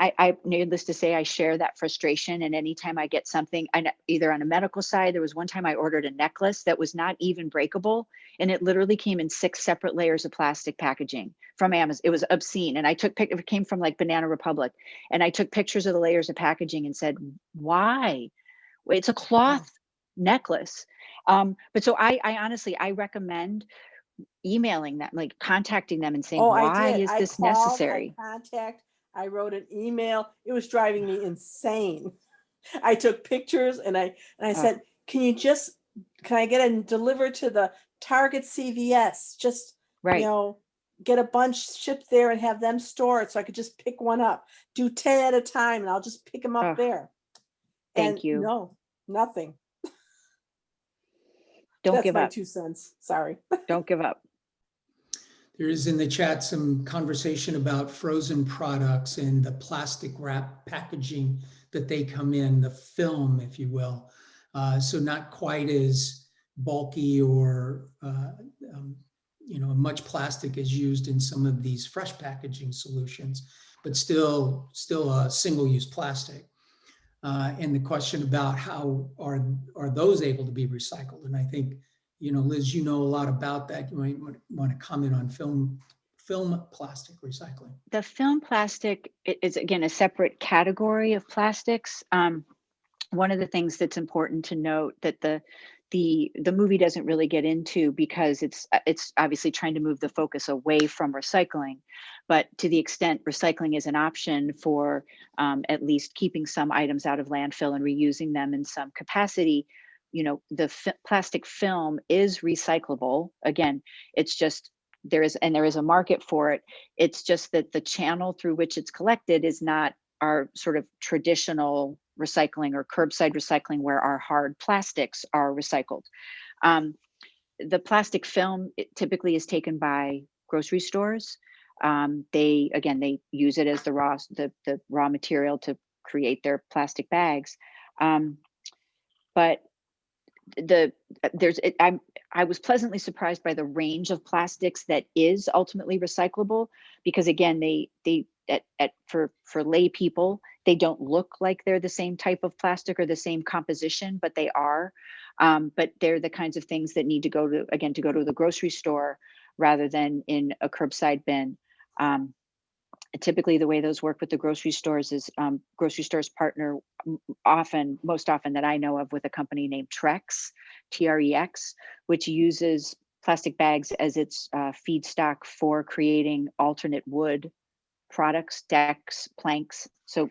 Needless to say, I share that frustration. And anytime I get something, either on a medical side, there was one time I ordered a necklace that was not even breakable. And it literally came in 6 separate layers of plastic packaging from Amazon. It was obscene. And it came from like Banana Republic. And I took pictures of the layers of packaging and said, why? It's a cloth necklace. But so I honestly, I recommend emailing them, like contacting them and saying, Oh, why I did. is I this called, necessary? I wrote an email. It was driving me insane. I took pictures and I said, can I get it delivered to the Target CVS? Just, Right. get a bunch shipped there and have them store it so I could just pick one up. Do 10 at a time and I'll just pick them up there. Thank And you. no, nothing. Don't That's give my up. 2 cents. Sorry. Don't give up. There is in the chat some conversation about frozen products and the plastic wrap packaging that they come in, the film, if you will. So not quite as bulky or, much plastic is used in some of these fresh packaging solutions, but still a single-use plastic. And the question about how are those able to be recycled? And I think, Liz, you know a lot about that. You might want to comment on film plastic recycling. The film plastic is, again, a separate category of plastics. One of the things that's important to note that the movie doesn't really get into, because it's obviously trying to move the focus away from recycling, but to the extent recycling is an option for at least keeping some items out of landfill and reusing them in some capacity, the plastic film is recyclable. Again, it's just there is a market for it. It's just that the channel through which it's collected is not our sort of traditional recycling or curbside recycling where our hard plastics are recycled. The plastic film typically is taken by grocery stores. They use it as the raw material to create their plastic bags. But I was pleasantly surprised by the range of plastics that is ultimately recyclable, because again, for lay people, they don't look like they're the same type of plastic or the same composition, but they are. But they're the kinds of things that need to go to the grocery store rather than in a curbside bin. Typically, the way those work with the grocery stores is grocery stores partner most often that I know of with a company named Trex, Trex, which uses plastic bags as its feedstock for creating alternate wood products, decks, planks. So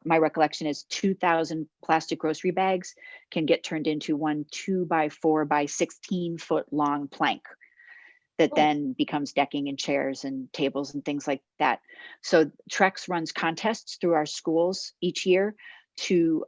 my recollection is 2,000 plastic grocery bags can get turned into one 2x4 by 16 foot long plank that then becomes decking and chairs and tables and things like that. So Trex runs contests through our schools each year to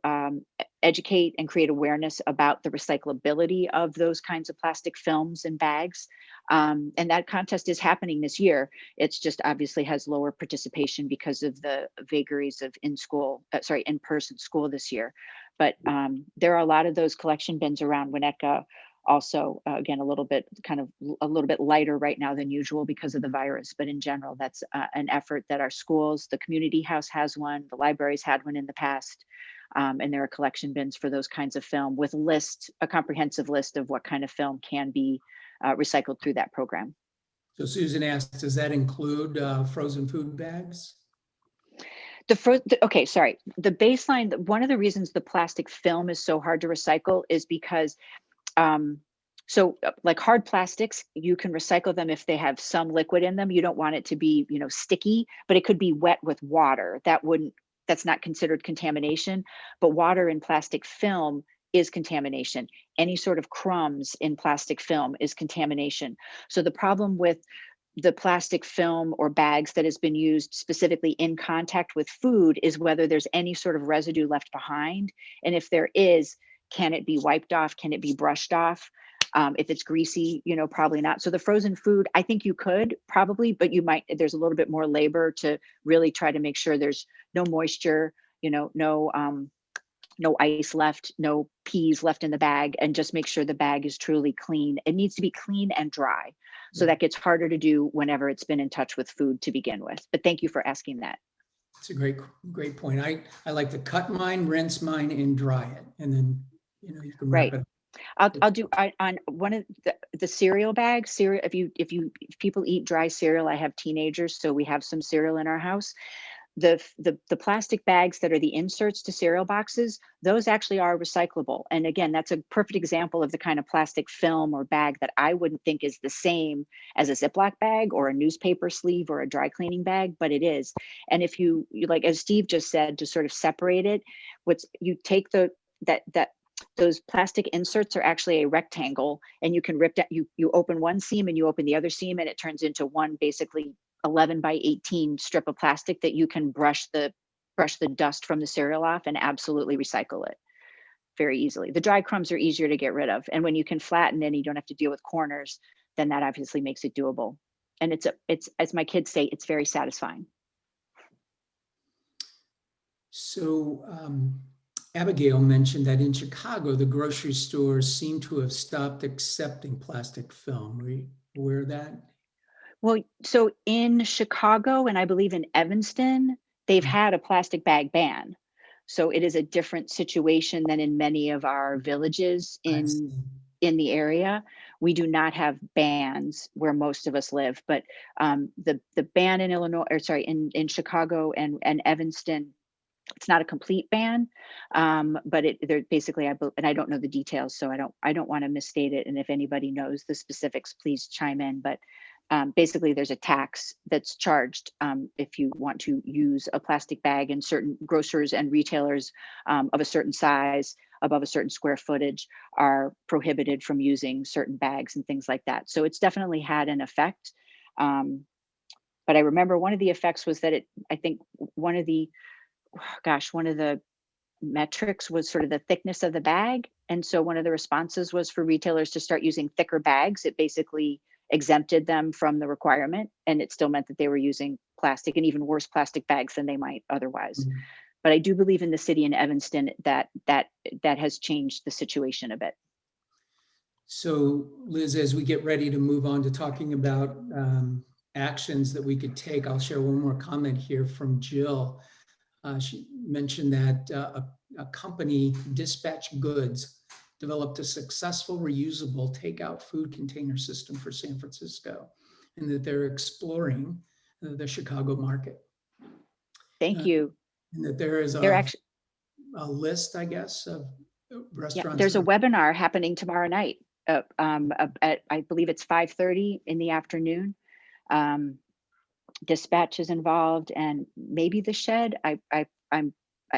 educate and create awareness about the recyclability of those kinds of plastic films and bags. And that contest is happening this year. It's just obviously has lower participation because of the vagaries of in-person school this year. But there are a lot of those collection bins around Winnetka. Also, again, a little bit lighter right now than usual because of the virus. But in general, that's an effort that our schools, the community house has one, the libraries had one in the past. And there are collection bins for those kinds of film with a comprehensive list of what kind of film can be recycled through that program. So Susan asked, does that include frozen food bags? The baseline, one of the reasons the plastic film is so hard to recycle is because like hard plastics, you can recycle them if they have some liquid in them. You don't want it to be, sticky, but it could be wet with water. That's not considered contamination, but water in plastic film is contamination. Any sort of crumbs in plastic film is contamination. So the problem with the plastic film or bags that has been used specifically in contact with food is whether there's any sort of residue left behind. And if there is, can it be wiped off? Can it be brushed off? If it's greasy, probably not. So the frozen food, I think you could probably, but there's a little bit more labor to really try to make sure there's no moisture, no ice left, no peas left in the bag, and just make sure the bag is truly clean. It needs to be clean and dry. So that gets harder to do whenever it's been in touch with food to begin with. But thank you for asking that. It's a great point. I like to cut mine, rinse mine, and dry it, and then you can wrap Right. it. I'll do on one of the cereal bags. Cereal. If people eat dry cereal, I have teenagers, so we have some cereal in our house. The plastic bags that are the inserts to cereal boxes, those actually are recyclable. And again, that's a perfect example of the kind of plastic film or bag that I wouldn't think is the same as a Ziploc bag or a newspaper sleeve or a dry cleaning bag, but it is. And if you like, as Steve just said, to sort of separate it, you take those plastic inserts are actually a rectangle, and you can rip that. You open one seam and you open the other seam, and it turns into one basically 11 by 18 strip of plastic that you can brush the dust from the cereal off and absolutely recycle it very easily. The dry crumbs are easier to get rid of. And when you can flatten it and you don't have to deal with corners, then that obviously makes it doable. And it's as my kids say, it's very satisfying. So Abigail mentioned that in Chicago, the grocery stores seem to have stopped accepting plastic film. Were you aware of that? Well, so in Chicago, and I believe in Evanston, they've had a plastic bag ban. So it is a different situation than in many of our villages in the area. We do not have bans where most of us live, but the ban in Illinois, or sorry, in Chicago and Evanston, it's not a complete ban, but they're basically, and I don't know the details, so I don't want to misstate it. And if anybody knows the specifics, please chime in. But basically, there's a tax that's charged if you want to use a plastic bag, and certain grocers and retailers of a certain size, above a certain square footage, are prohibited from using certain bags and things like that. So it's definitely had an effect. But I remember one of the effects was that I think one of the metrics was sort of the thickness of the bag. And so one of the responses was for retailers to start using thicker bags. It basically exempted them from the requirement, and it still meant that they were using plastic, and even worse plastic bags than they might otherwise. Mm-hmm. But I do believe in the city in Evanston that has changed the situation a bit. So Liz, as we get ready to move on to talking about actions that we could take, I'll share one more comment here from Jill. She mentioned that a company, Dispatch Goods, developed a successful reusable takeout food container system for San Francisco, and that they're exploring the Chicago market. Thank you. And that there is a list, I guess, of restaurants. Yeah, there's a webinar happening tomorrow night. At, I believe it's 5:30 in the afternoon. Dispatch is involved, and maybe the Shed.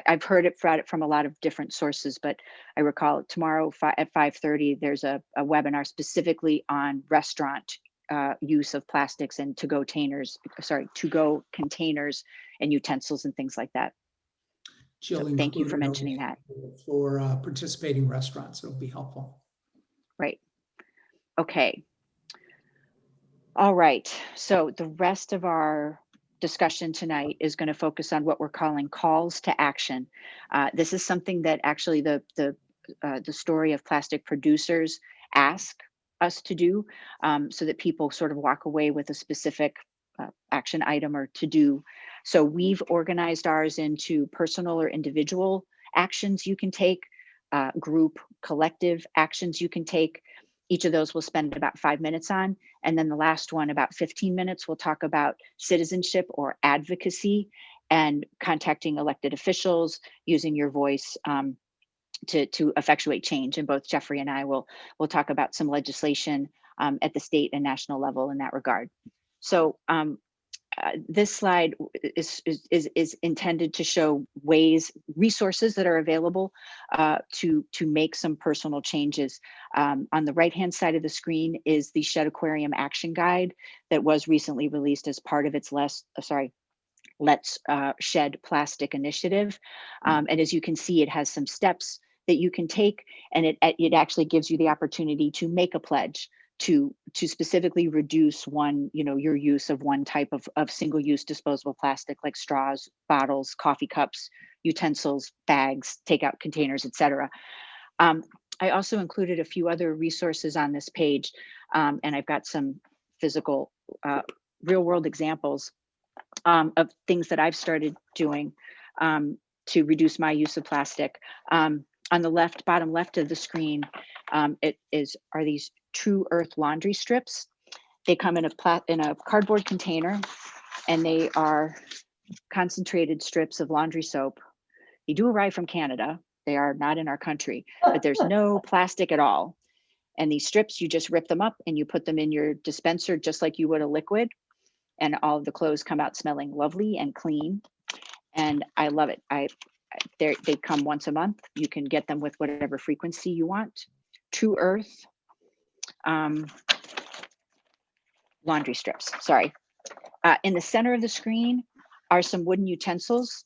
I've heard it from a lot of different sources, but I recall tomorrow at 5:30 there's a webinar specifically on restaurant use of plastics and to-go containers and utensils and things like that. Jill, so thank you for mentioning that. For participating restaurants, it'll be helpful. Right. Okay. All right. So the rest of our discussion tonight is going to focus on what we're calling calls to action. This is something that actually the story of plastic producers ask us to do, so that people sort of walk away with a specific action item or to do. So we've organized ours into personal or individual actions you can take, group, collective actions you can take. Each of those we'll spend about 5 minutes on. And then the last one, about 15 minutes, we'll talk about citizenship or advocacy and contacting elected officials, using your voice to effectuate change. And both Jeffrey and I will talk about some legislation at the state and national level in that regard. So this slide is intended to show resources that are available to make some personal changes. On the right-hand side of the screen is the Shed Aquarium Action Guide that was recently released as part of its Let's Shed Plastic initiative. And as you can see, it has some steps that you can take, and it actually gives you the opportunity to make a pledge to specifically reduce your use of one type of single-use disposable plastic, like straws, bottles, coffee cups, utensils, bags, takeout containers, etc. I also included a few other resources on this page, and I've got some physical real-world examples of things that I've started doing to reduce my use of plastic. On the bottom left of the screen, are these True Earth laundry strips. They come in a cardboard container, and they are concentrated strips of laundry soap. They do arrive from Canada. They are not in our country, but there's no plastic at all. And these strips, you just rip them up and you put them in your dispenser just like you would a liquid. And all of the clothes come out smelling lovely and clean. And I love it. They come once a month. You can get them with whatever frequency you want. True Earth laundry strips, sorry. In the center of the screen are some wooden utensils.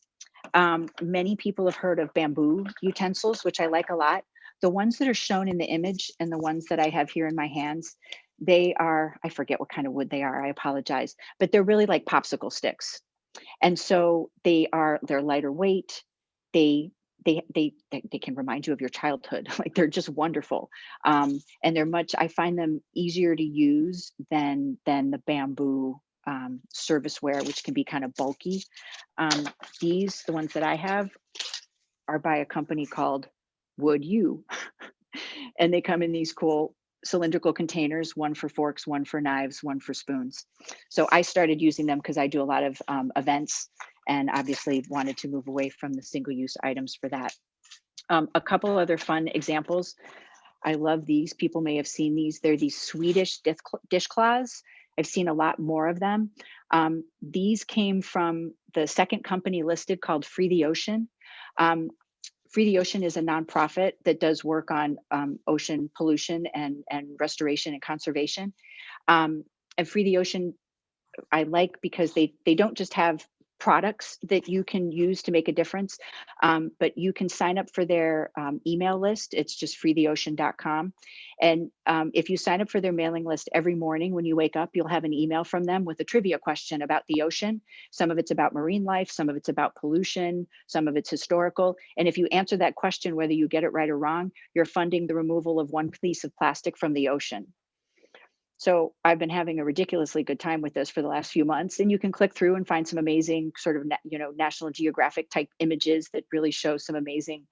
Many people have heard of bamboo utensils, which I like a lot. The ones that are shown in the image and the ones that I have here in my hands, they are, I forget what kind of wood they are, I apologize, but they're really like popsicle sticks. And so they're lighter weight. They can remind you of your childhood. Like, they're just wonderful. And I find them easier to use than the bamboo serviceware, which can be kind of bulky. The ones that I have, are by a company called Wood U. And they come in these cool cylindrical containers, one for forks, one for knives, one for spoons. So I started using them because I do a lot of events, and obviously wanted to move away from the single-use items for that. A couple other fun examples. I love these. People may have seen these. They're these Swedish dishcloths. I've seen a lot more of them. These came from the second company listed, called Free the Ocean. Free the Ocean is a nonprofit that does work on ocean pollution and restoration and conservation. And Free the Ocean, I like because they don't just have products that you can use to make a difference, but you can sign up for their email list. It's just freetheocean.com. And if you sign up for their mailing list every morning when you wake up, you'll have an email from them with a trivia question about the ocean. Some of it's about marine life, some of it's about pollution, some of it's historical. And if you answer that question, whether you get it right or wrong, you're funding the removal of one piece of plastic from the ocean. So I've been having a ridiculously good time with this for the last few months, and you can click through and find some amazing sort of, National Geographic type images that really show some amazing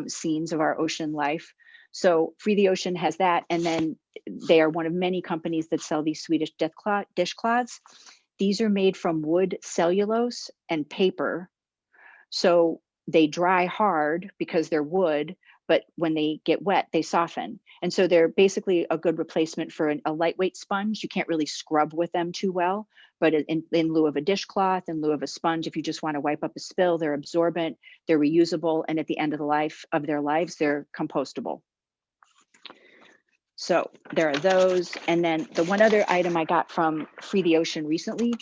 scenes of our ocean life. So Free the Ocean has that. And then they are one of many companies that sell these Swedish dishcloths. These are made from wood, cellulose, and paper. So they dry hard because they're wood, but when they get wet, they soften. And so they're basically a good replacement for a lightweight sponge. You can't really scrub with them too well, but in lieu of a dishcloth, in lieu of a sponge, if you just want to wipe up a spill, they're absorbent, they're reusable, and at the end of their lives, they're compostable. So there are those. And then the one other item I got from Free the Ocean recently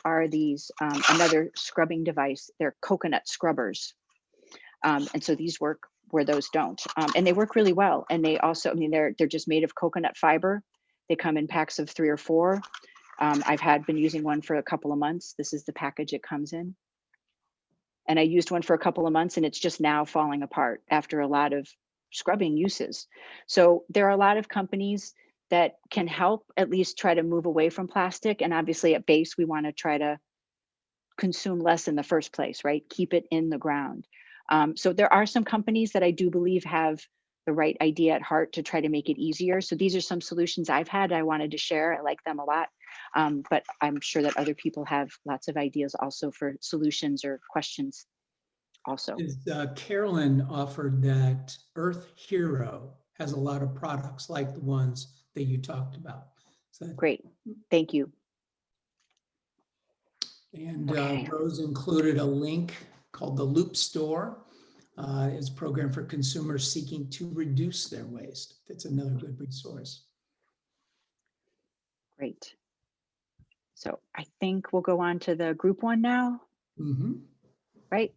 are these, another scrubbing device. They're coconut scrubbers. And so these work where those don't. And they work really well. And they also, they're just made of coconut fiber. They come in packs of 3 or 4. I've been using one for a couple of months. This is the package it comes in. And I used one for a couple of months, and it's just now falling apart after a lot of scrubbing uses. So there are a lot of companies that can help at least try to move away from plastic. And obviously at base, we want to try to consume less in the first place, right? Keep it in the ground. So there are some companies that I do believe have the right idea at heart to try to make it easier. So these are some solutions I've had. I wanted to share. I like them a lot, but I'm sure that other people have lots of ideas also for solutions or questions also. Carolyn offered that Earth Hero has a lot of products like the ones that you talked about. So, great, thank you. And okay. Rose included a link called the Loop Store. It's a program for consumers seeking to reduce their waste. That's another good resource. Great. So I think we'll go on to the group one now. Mm-hmm. Right?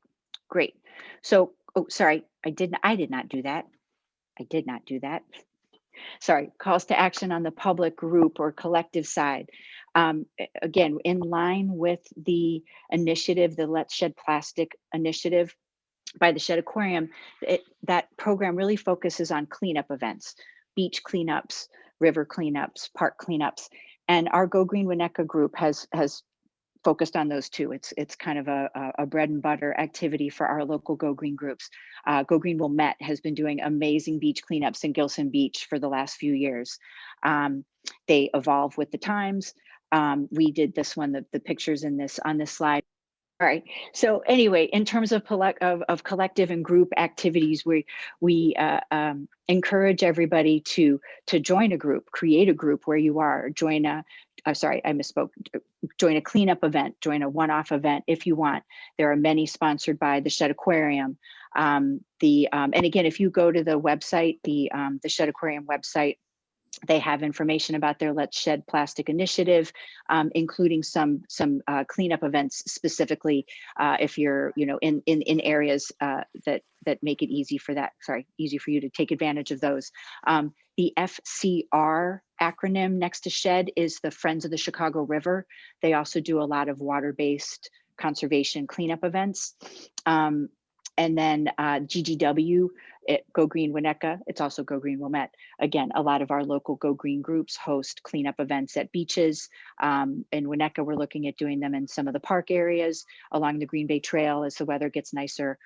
Great. So Oh, sorry, I did not do that. I did not do that. Sorry, calls to action on the public group or collective side. Again, in line with the initiative, the Let's Shed Plastic initiative by the Shed Aquarium, that program really focuses on cleanup events, beach cleanups, river cleanups, park cleanups. And our Go Green Winnetka group has focused on those too. It's kind of a bread and butter activity for our local Go Green groups. Go Green Wilmette has been doing amazing beach cleanups in Gilson Beach for the last few years. They evolve with the times. We did this one, the pictures in this on this slide. All right. So anyway, in terms of collective and group activities, we encourage everybody to join a group, create a group where you are. Join a cleanup event, join a one-off event if you want. There are many sponsored by the Shed Aquarium. And again, if you go to the website, the Shed Aquarium website, they have information about their Let's Shed Plastic initiative, including some cleanup events specifically if you're in areas that make it easy for you to take advantage of those. The FCR acronym next to Shed is the Friends of the Chicago River. They also do a lot of water-based conservation cleanup events. And then GGW, Go Green Winnetka, it's also Go Green Wilmette. Again, a lot of our local Go Green groups host cleanup events at beaches. In Winnetka, we're looking at doing them in some of the park areas along the Green Bay Trail as the weather gets nicer.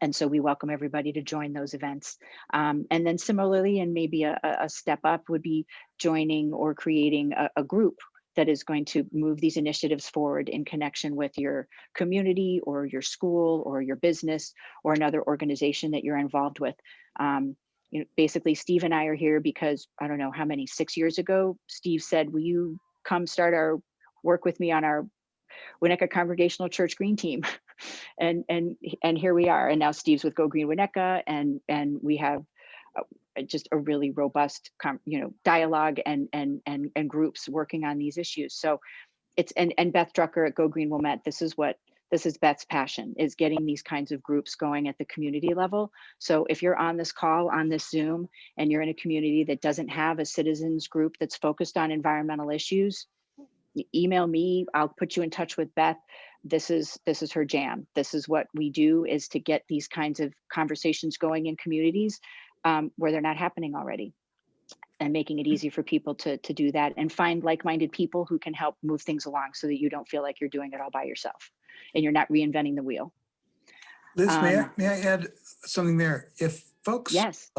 And so we welcome everybody to join those events. And then similarly, and maybe a step up would be joining or creating a group that is going to move these initiatives forward in connection with your community or your school or your business or another organization that you're involved with. Basically, Steve and I are here because I don't know how many, 6 years ago, Steve said, will you come work with me on our Winnetka Congregational Church Green Team? and here we are. And now Steve's with Go Green Winnetka, and we have just a really robust dialogue and groups working on these issues. So it's and Beth Drucker at Go Green Wilmette, this is Beth's passion, is getting these kinds of groups going at the community level. So if you're on this call, on this Zoom, and you're in a community that doesn't have a citizens group that's focused on environmental issues, email me, I'll put you in touch with Beth. This is her jam. This is what we do, is to get these kinds of conversations going in communities where they're not happening already, and making it easy for people to do that and find like-minded people who can help move things along so that you don't feel like you're doing it all by yourself and you're not reinventing the wheel. Liz, may I add something there? If folks, yes,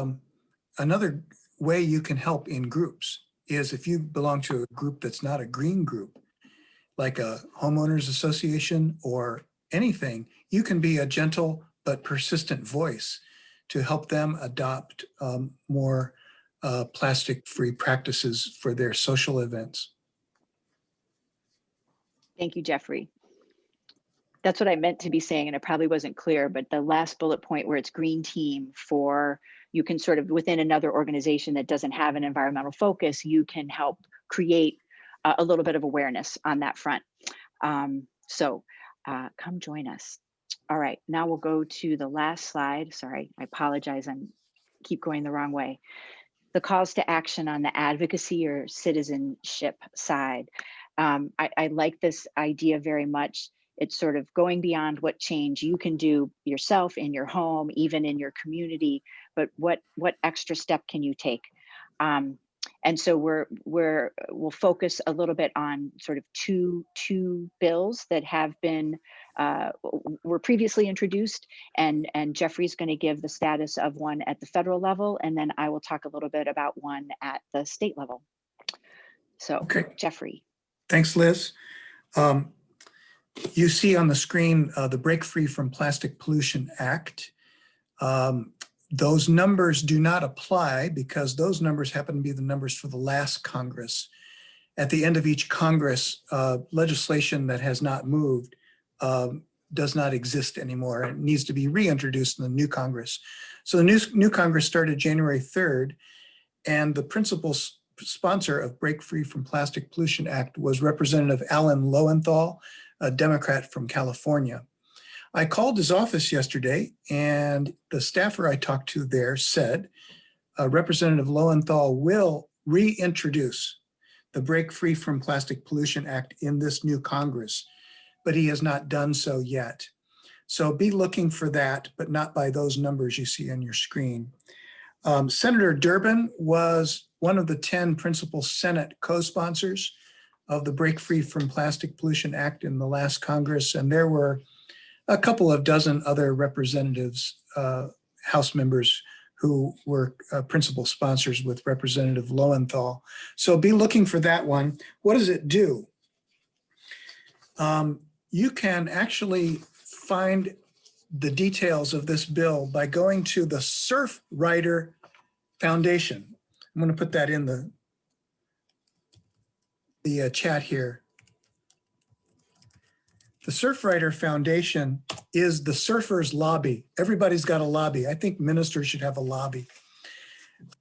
another way you can help in groups is if you belong to a group that's not a green group, like a homeowners association or anything, you can be a gentle but persistent voice to help them adopt more plastic-free practices for their social events. Thank you, Jeffrey. That's what I meant to be saying, and it probably wasn't clear, but the last bullet point where it's green team, for you can sort of, within another organization that doesn't have an environmental focus, you can help create a little bit of awareness on that front. So come join us. All right, now we'll go to the last slide. Sorry, I apologize, I keep going the wrong way. The calls to action on the advocacy or citizenship side. I like this idea very much. It's sort of going beyond what change you can do yourself in your home, even in your community, but what extra step can you take? And so we'll focus a little bit on sort of two bills that have been were previously introduced, and Jeffrey's going to give the status of one at the federal level, and then I will talk a little bit about one at the state level. So, okay. Jeffrey. Thanks, Liz. You see on the screen the Break Free from Plastic Pollution Act. Those numbers do not apply because those numbers happen to be the numbers for the last Congress. At the end of each Congress, legislation that has not moved does not exist anymore. It needs to be reintroduced in the new Congress. So the new Congress started January 3rd, and the principal sponsor of Break Free from Plastic Pollution Act was Representative Alan Lowenthal, a Democrat from California. I called his office yesterday, and the staffer I talked to there said Representative Lowenthal will reintroduce the Break Free from Plastic Pollution Act in this new Congress, but he has not done so yet. So be looking for that, but not by those numbers you see on your screen. Senator Durbin was one of the 10 principal Senate co-sponsors of the Break Free from Plastic Pollution Act in the last Congress, and there were a couple of dozen other representatives, House members who were principal sponsors with Representative Lowenthal. So be looking for that one. What does it do? You can actually find the details of this bill by going to the Surfrider Foundation. I'm going to put that in the chat here. The Surfrider Foundation is the surfers' lobby. Everybody's got a lobby. I think ministers should have a lobby.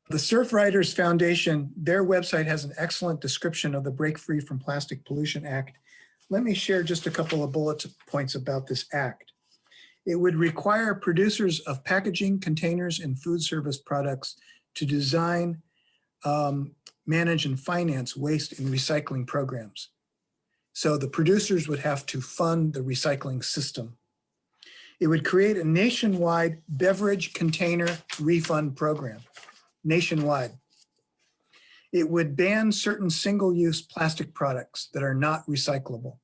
The Surfriders Foundation, their website has an excellent description of the Break Free from Plastic Pollution Act. Let me share just a couple of bullet points about this act. It would require producers of packaging, containers, and food service products to design, manage, and finance waste and recycling programs. So the producers would have to fund the recycling system. It would create a nationwide beverage container refund program, nationwide. It would ban certain single-use plastic products that are not recyclable.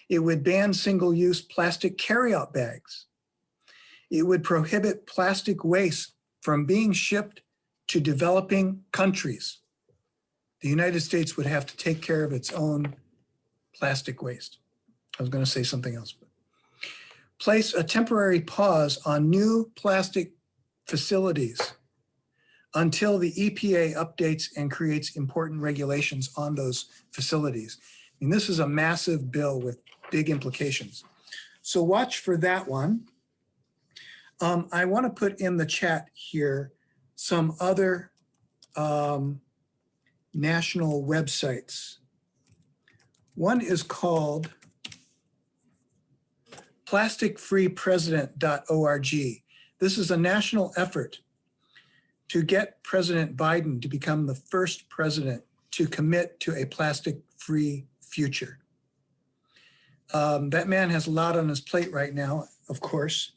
It would ban single-use plastic carryout bags. It would prohibit plastic waste from being shipped to developing countries. The United States would have to take care of its own plastic waste. I was going to say something else. But place a temporary pause on new plastic facilities until the EPA updates and creates important regulations on those facilities. I mean, this is a massive bill with big implications. So watch for that one. I want to put in the chat here some other national websites. One is called plasticfreepresident.org. This is a national effort to get President Biden to become the first president to commit to a plastic-free future. That man has a lot on his plate right now, of course,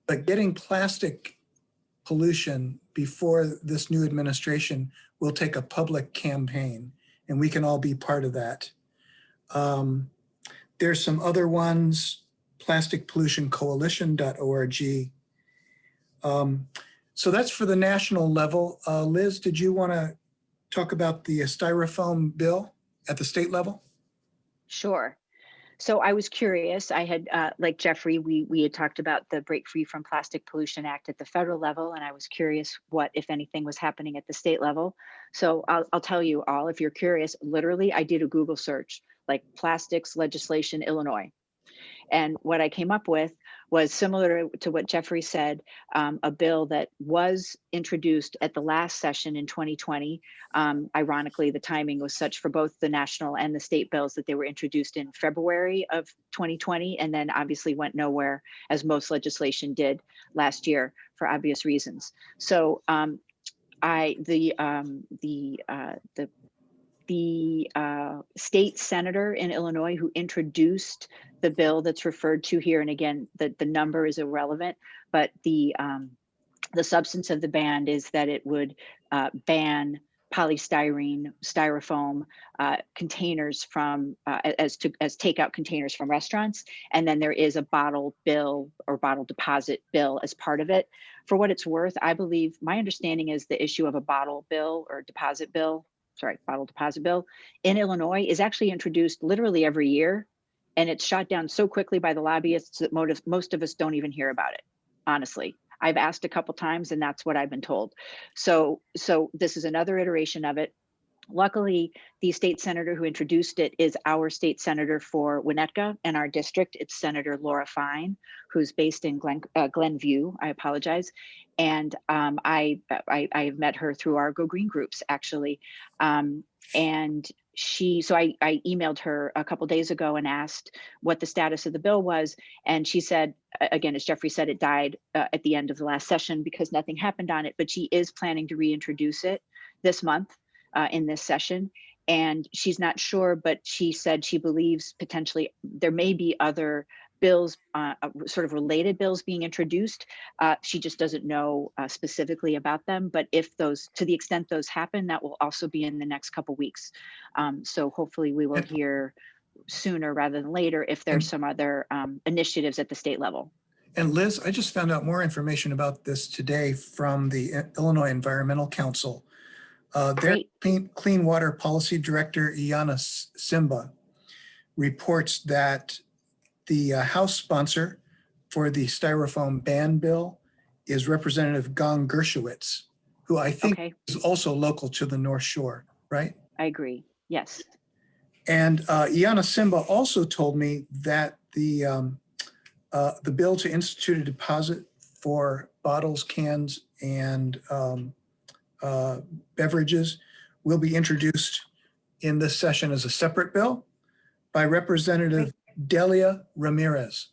but getting plastic pollution before this new administration will take a public campaign, and we can all be part of that. There's some other ones, plasticpollutioncoalition.org. So that's for the national level. Liz, did you want to talk about the styrofoam bill at the state level? Sure. So I was curious. I had, like Jeffrey, we had talked about the Break Free from Plastic Pollution Act at the federal level, and I was curious what, if anything, was happening at the state level. So I'll tell you all, if you're curious, literally, I did a Google search, like plastics legislation, Illinois. And what I came up with was similar to what Jeffrey said, a bill that was introduced at the last session in 2020. Ironically, the timing was such for both the national and the state bills that they were introduced in February of 2020, and then obviously went nowhere, as most legislation did last year for obvious reasons. So the state senator in Illinois who introduced the bill that's referred to here, and again, the number is irrelevant, but the substance of the ban is that it would ban polystyrene, styrofoam containers from as takeout containers from restaurants, and then there is a bottle bill or bottle deposit bill as part of it. For what it's worth, I believe my understanding is the issue of a bottle bill or deposit bill. Bottle deposit bill in Illinois is actually introduced literally every year, and it's shot down so quickly by the lobbyists that most of us don't even hear about it. Honestly, I've asked a couple times, and that's what I've been told. So this is another iteration of it. Luckily, the state senator who introduced it is our state senator for Winnetka and our district. It's Senator Laura Fine, who's based in Glenview. I apologize. And I have met her through our Go Green groups, actually. And so I emailed her a couple days ago and asked what the status of the bill was. And she said, again, as Jeffrey said, it died at the end of the last session because nothing happened on it, but she is planning to reintroduce it this month. In this session, and she's not sure, but she said she believes potentially there may be other bills, sort of related bills being introduced. She just doesn't know specifically about them, but if those, to the extent those happen, that will also be in the next couple weeks. So hopefully we will hear sooner rather than later if there's some other initiatives at the state level. And Liz, I just found out more information about this today from the Illinois Environmental Council. Their Clean Water Policy Director, Iana Simba, reports that the House sponsor for the styrofoam ban bill is Representative Gong Gershowitz, who I think is also local to the North Shore, right? I agree, yes. And Iana Simba also told me that the bill to institute a deposit for bottles, cans, and beverages will be introduced in this session as a separate bill by Representative Delia Ramirez.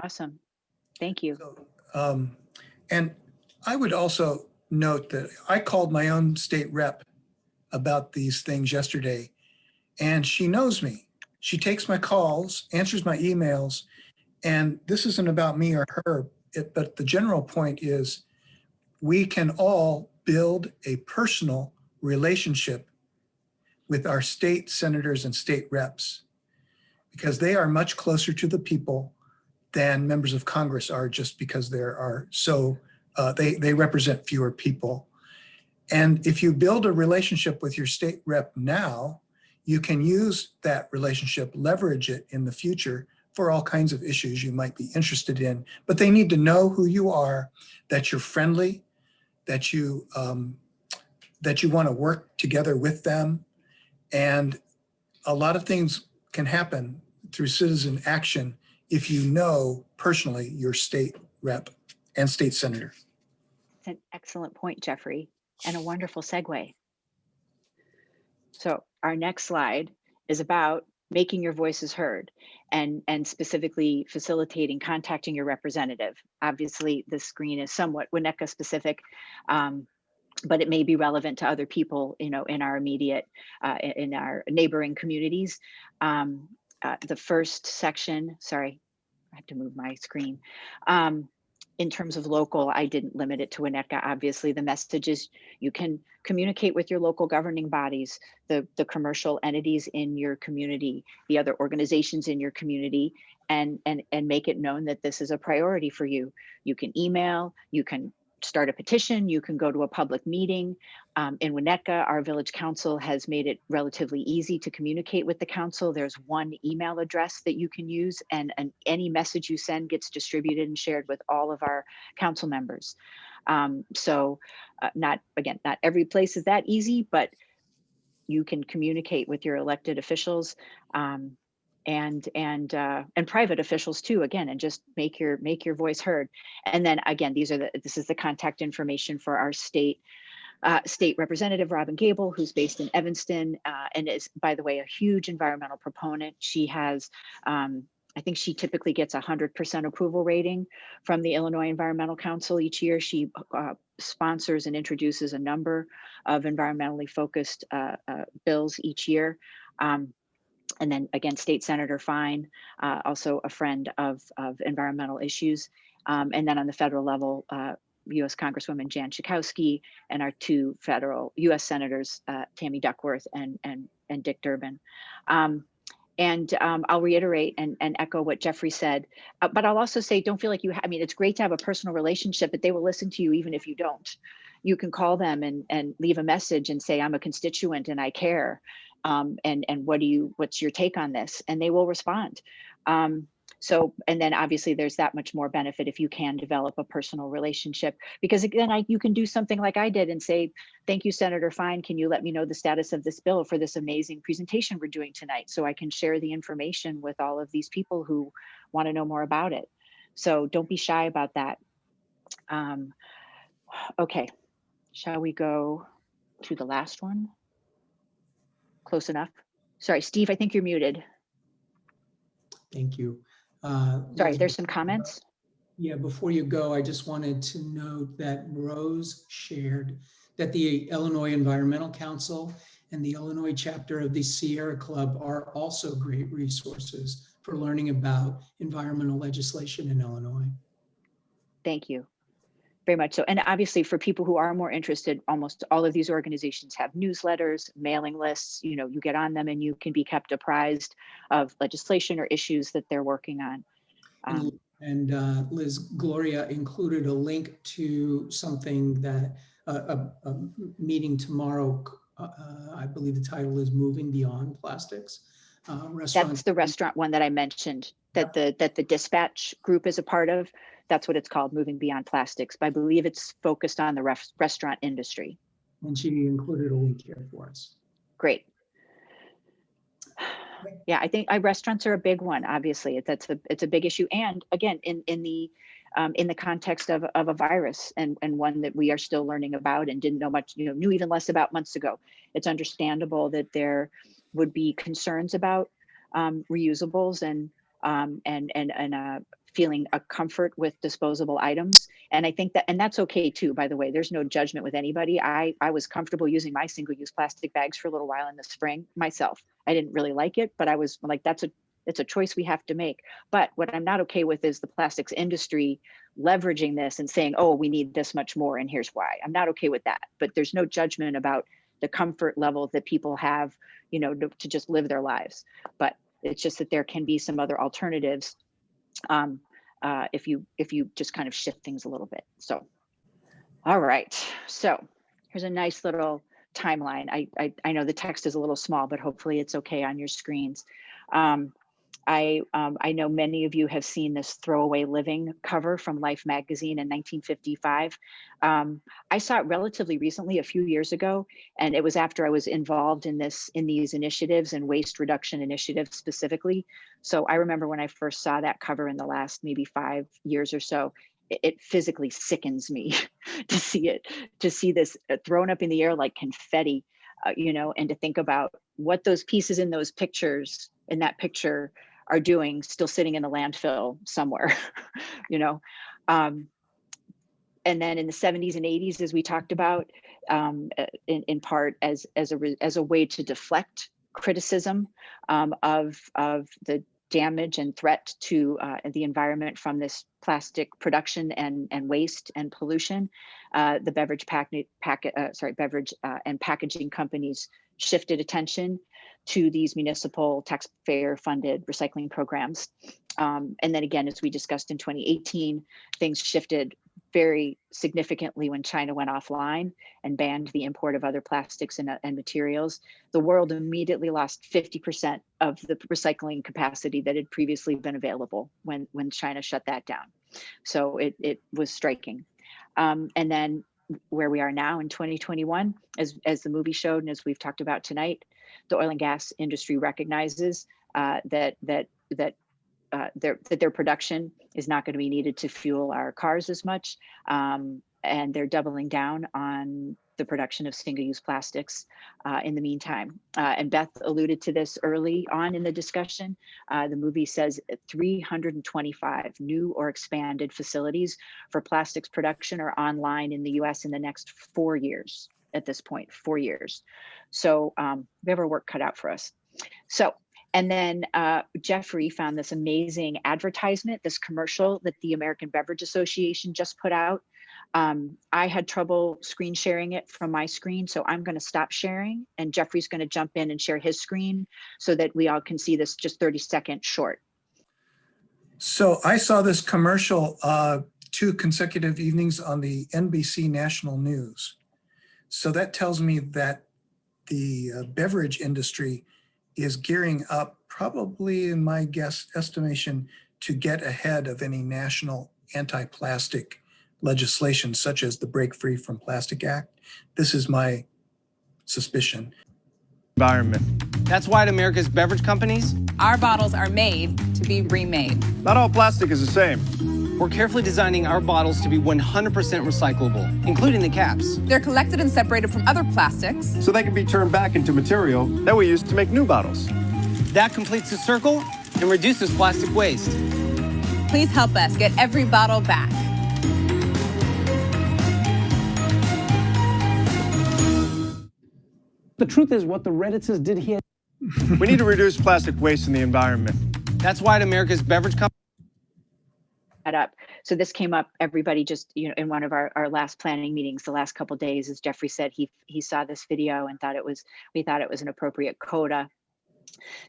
Awesome. Thank you. So, and I would also note that I called my own state rep about these things yesterday, and she knows me. She takes my calls, answers my emails, and this isn't about me or her, but the general point is we can all build a personal relationship with our state senators and state reps because they are much closer to the people than members of Congress are, just because there are they represent fewer people. And if you build a relationship with your state rep now, you can use that relationship, leverage it in the future for all kinds of issues you might be interested in. But they need to know who you are, that you're friendly, that you want to work together with them. And a lot of things can happen through citizen action if you know personally your state rep and state senator. It's an excellent point, Jeffrey, and a wonderful segue. So our next slide is about making your voices heard and specifically facilitating contacting your representative. Obviously, the screen is somewhat Winnetka specific, but it may be relevant to other people, in our immediate, in our neighboring communities. The first section, sorry, I have to move my screen. In terms of local, I didn't limit it to Winnetka. Obviously, the message is you can communicate with your local governing bodies, the commercial entities in your community, the other organizations in your community, and make it known that this is a priority for you. You can email, you can start a petition, you can go to a public meeting. In Winnetka, our village council has made it relatively easy to communicate with the council. There's one email address that you can use, and any message you send gets distributed and shared with all of our council members. Not every place is that easy, but you can communicate with your elected officials and private officials too, again, and just make your voice heard. And then again, this is the contact information for our state representative, Robin Gable, who's based in Evanston, and is, by the way, a huge environmental proponent. She has, I think she typically gets 100% approval rating from the Illinois Environmental Council each year. She sponsors and introduces a number of environmentally focused bills each year. And then again, State Senator Fine, also a friend of environmental issues. And then on the federal level, U.S. Congresswoman Jan Schakowsky and our two federal U.S. Senators, Tammy Duckworth and Dick Durbin. I'll reiterate and echo what Jeffrey said, but I'll also say, don't feel like it's great to have a personal relationship, but they will listen to you even if you don't. You can call them and leave a message and say, I'm a constituent and I care. And what's your take on this? And they will respond. So, and then obviously there's that much more benefit if you can develop a personal relationship, because again, you can do something like I did and say, thank you, Senator Fine. Can you let me know the status of this bill for this amazing presentation we're doing tonight, so I can share the information with all of these people who want to know more about it. So don't be shy about that. Okay, shall we go to the last one? Close enough. Sorry, Steve, I think you're muted. Thank you. Sorry, Liz, there's some comments. Yeah, before you go, I just wanted to note that Rose shared that the Illinois Environmental Council and the Illinois chapter of the Sierra Club are also great resources for learning about environmental legislation in Illinois. Thank you very much so. And obviously for people who are more interested, almost all of these organizations have newsletters, mailing lists. You know, you get on them and you can be kept apprised of legislation or issues that they're working on. And Liz, Gloria included a link to something that a meeting tomorrow. I believe the title is Moving Beyond Plastics. That's the restaurant one that I mentioned that the dispatch group is a part of. That's what it's called, Moving Beyond Plastics. But I believe it's focused on the restaurant industry. And she included a link here for us. Great. Yeah, I think restaurants are a big one. Obviously, it's a big issue, and again, in the context of a virus and one that we are still learning about and didn't know much, knew even less about months ago. It's understandable that there would be concerns about reusables and feeling a comfort with disposable items. And I think that's okay too, by the way. There's no judgment with anybody. I was comfortable using my single-use plastic bags for a little while in the spring myself. I didn't really like it, but I was like, it's a choice we have to make. But what I'm not okay with is the plastics industry leveraging this and saying, oh, we need this much more and here's why. I'm not okay with that. But there's no judgment about the comfort level that people have, to just live their lives. But it's just that there can be some other alternatives if you just kind of shift things a little bit. So, all right. So here's a nice little timeline. I know the text is a little small, but hopefully it's okay on your screens. I know many of you have seen this Throwaway Living cover from Life magazine in 1955. I saw it relatively recently, a few years ago, and it was after I was involved in these initiatives and waste reduction initiatives specifically. So I remember when I first saw that cover in the last maybe 5 years or so, it physically sickens me to see this thrown up in the air like confetti, and to think about what those pieces in those pictures, in that picture, are doing, still sitting in the landfill somewhere, And then in the 70s and 80s, as we talked about, in part as a way to deflect criticism of the damage and threat to the environment from this plastic production and waste and pollution, the beverage and packaging companies shifted attention to these municipal taxpayer-funded recycling programs. And then again, as we discussed in 2018, things shifted very significantly when China went offline and banned the import of other plastics and materials. The world immediately lost 50% of the recycling capacity that had previously been available when China shut that down. So it was striking. And then where we are now in 2021, as the movie showed and as we've talked about tonight, the oil and gas industry recognizes that their production is not going to be needed to fuel our cars as much, and they're doubling down on the production of single-use plastics in the meantime. And Beth alluded to this early on in the discussion. The movie says 325 new or expanded facilities for plastics production are online in the US in the next 4 years at this point, 4 years. So we have our work cut out for us. So, and then Jeffrey found this amazing advertisement, this commercial that the American Beverage Association just put out. I had trouble screen sharing it from my screen, so I'm going to stop sharing, and Jeffrey's going to jump in and share his screen so that we all can see this just 30-second short. So I saw this commercial 2 consecutive evenings on the NBC National News. So that tells me that the beverage industry is gearing up, probably in my estimation, to get ahead of any national anti-plastic legislation such as the Break Free from Plastic Act. This is my suspicion. Environment. That's why at America's beverage companies, our bottles are made to be remade. not all plastic is the same. We're carefully designing our bottles to be 100% recyclable, including the caps, They're collected and separated from other plastics. so they can be turned back into material that we use to make new bottles. That completes the circle and reduces plastic waste. Please help us get every bottle back. The truth is, what the Redditzes did here. We need to reduce plastic waste in the environment. That's why at America's beverage companies, That up. So this came up, everybody just, in one of our last planning meetings, the last couple of days, as Jeffrey said, he saw this video and we thought it was an appropriate coda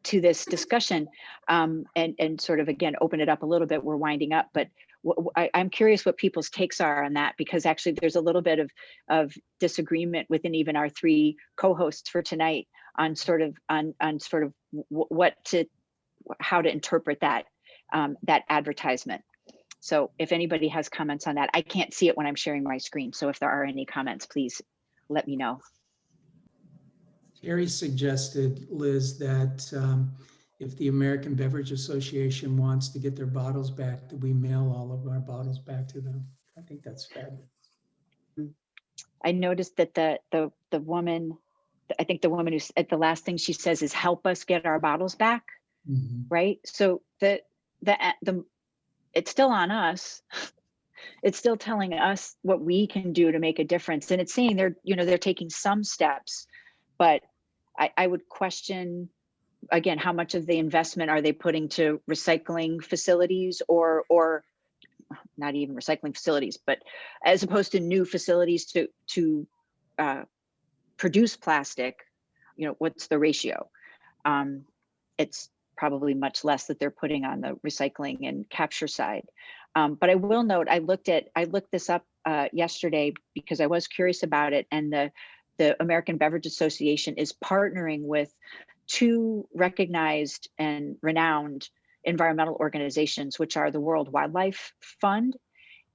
to this discussion, and sort of, again, open it up a little bit. We're winding up, but I'm curious what people's takes are on that, because actually there's a little bit of disagreement within even our three co-hosts for tonight on how to interpret that advertisement. So if anybody has comments on that, I can't see it when I'm sharing my screen. So if there are any comments, please let me know. Terry suggested, Liz, that if the American Beverage Association wants to get their bottles back, that we mail all of our bottles back to them. I think that's fabulous. I noticed that the woman, I think the woman who's at the last thing she says is help us get our bottles back, right? So the it's still on us. It's still telling us what we can do to make a difference. And it's saying they're taking some steps, but I would question, again, how much of the investment are they putting to recycling facilities or not even recycling facilities, but as opposed to new facilities to produce plastic, what's the ratio? It's probably much less that they're putting on the recycling and capture side. But I will note, I looked this up yesterday because I was curious about it, and the American Beverage Association is partnering with two recognized and renowned environmental organizations, which are the World Wildlife Fund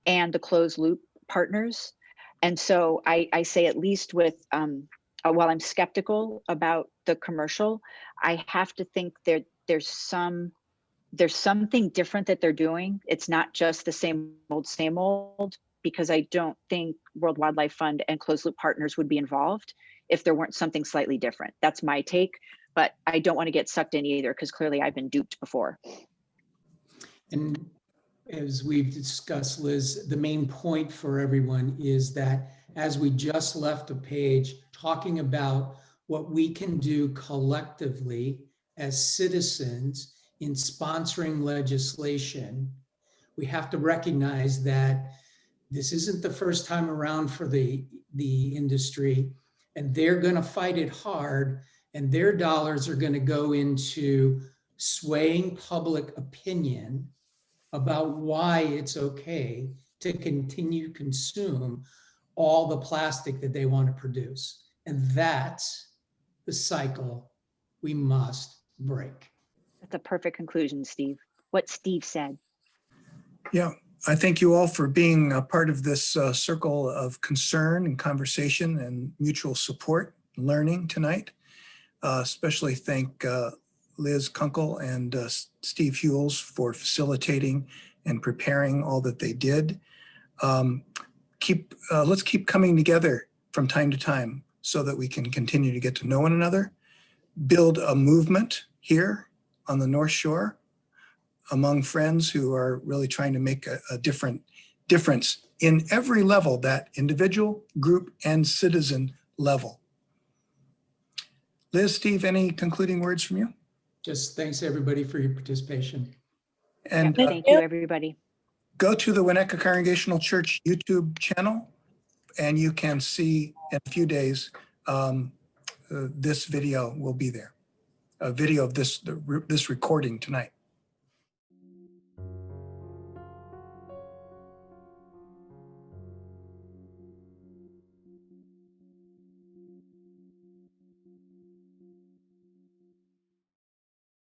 and the Closed Loop Partners. And so I say, at least with, while I'm skeptical about the commercial, I have to think there's something different that they're doing. It's not just the same old, because I don't think World Wildlife Fund and Closed Loop Partners would be involved if there weren't something slightly different. That's my take, but I don't want to get sucked in either, because clearly I've been duped before. And as we've discussed, Liz, the main point for everyone is that as we just left a page talking about what we can do collectively as citizens in sponsoring legislation, we have to recognize that this isn't the first time around for the industry, and they're going to fight it hard, and their dollars are going to go into swaying public opinion about why it's okay to continue to consume all the plastic that they want to produce. And that's the cycle we must break. That's a perfect conclusion, Steve. What Steve said. Yeah, I thank you all for being a part of this circle of concern and conversation and mutual support and learning tonight. Especially thank Liz Kunkel and Steve Hewells for facilitating and preparing all that they did. Let's keep coming together from time to time so that we can continue to get to know one another, build a movement here on the North Shore among friends who are really trying to make a difference in every level, that individual, group, and citizen level. Liz, Steve, any concluding words from you? Just thanks everybody for your participation. And Thank you, everybody. go to the Winnetka Congregational Church YouTube channel, and you can see in a few days, this video will be there. A video of this recording tonight.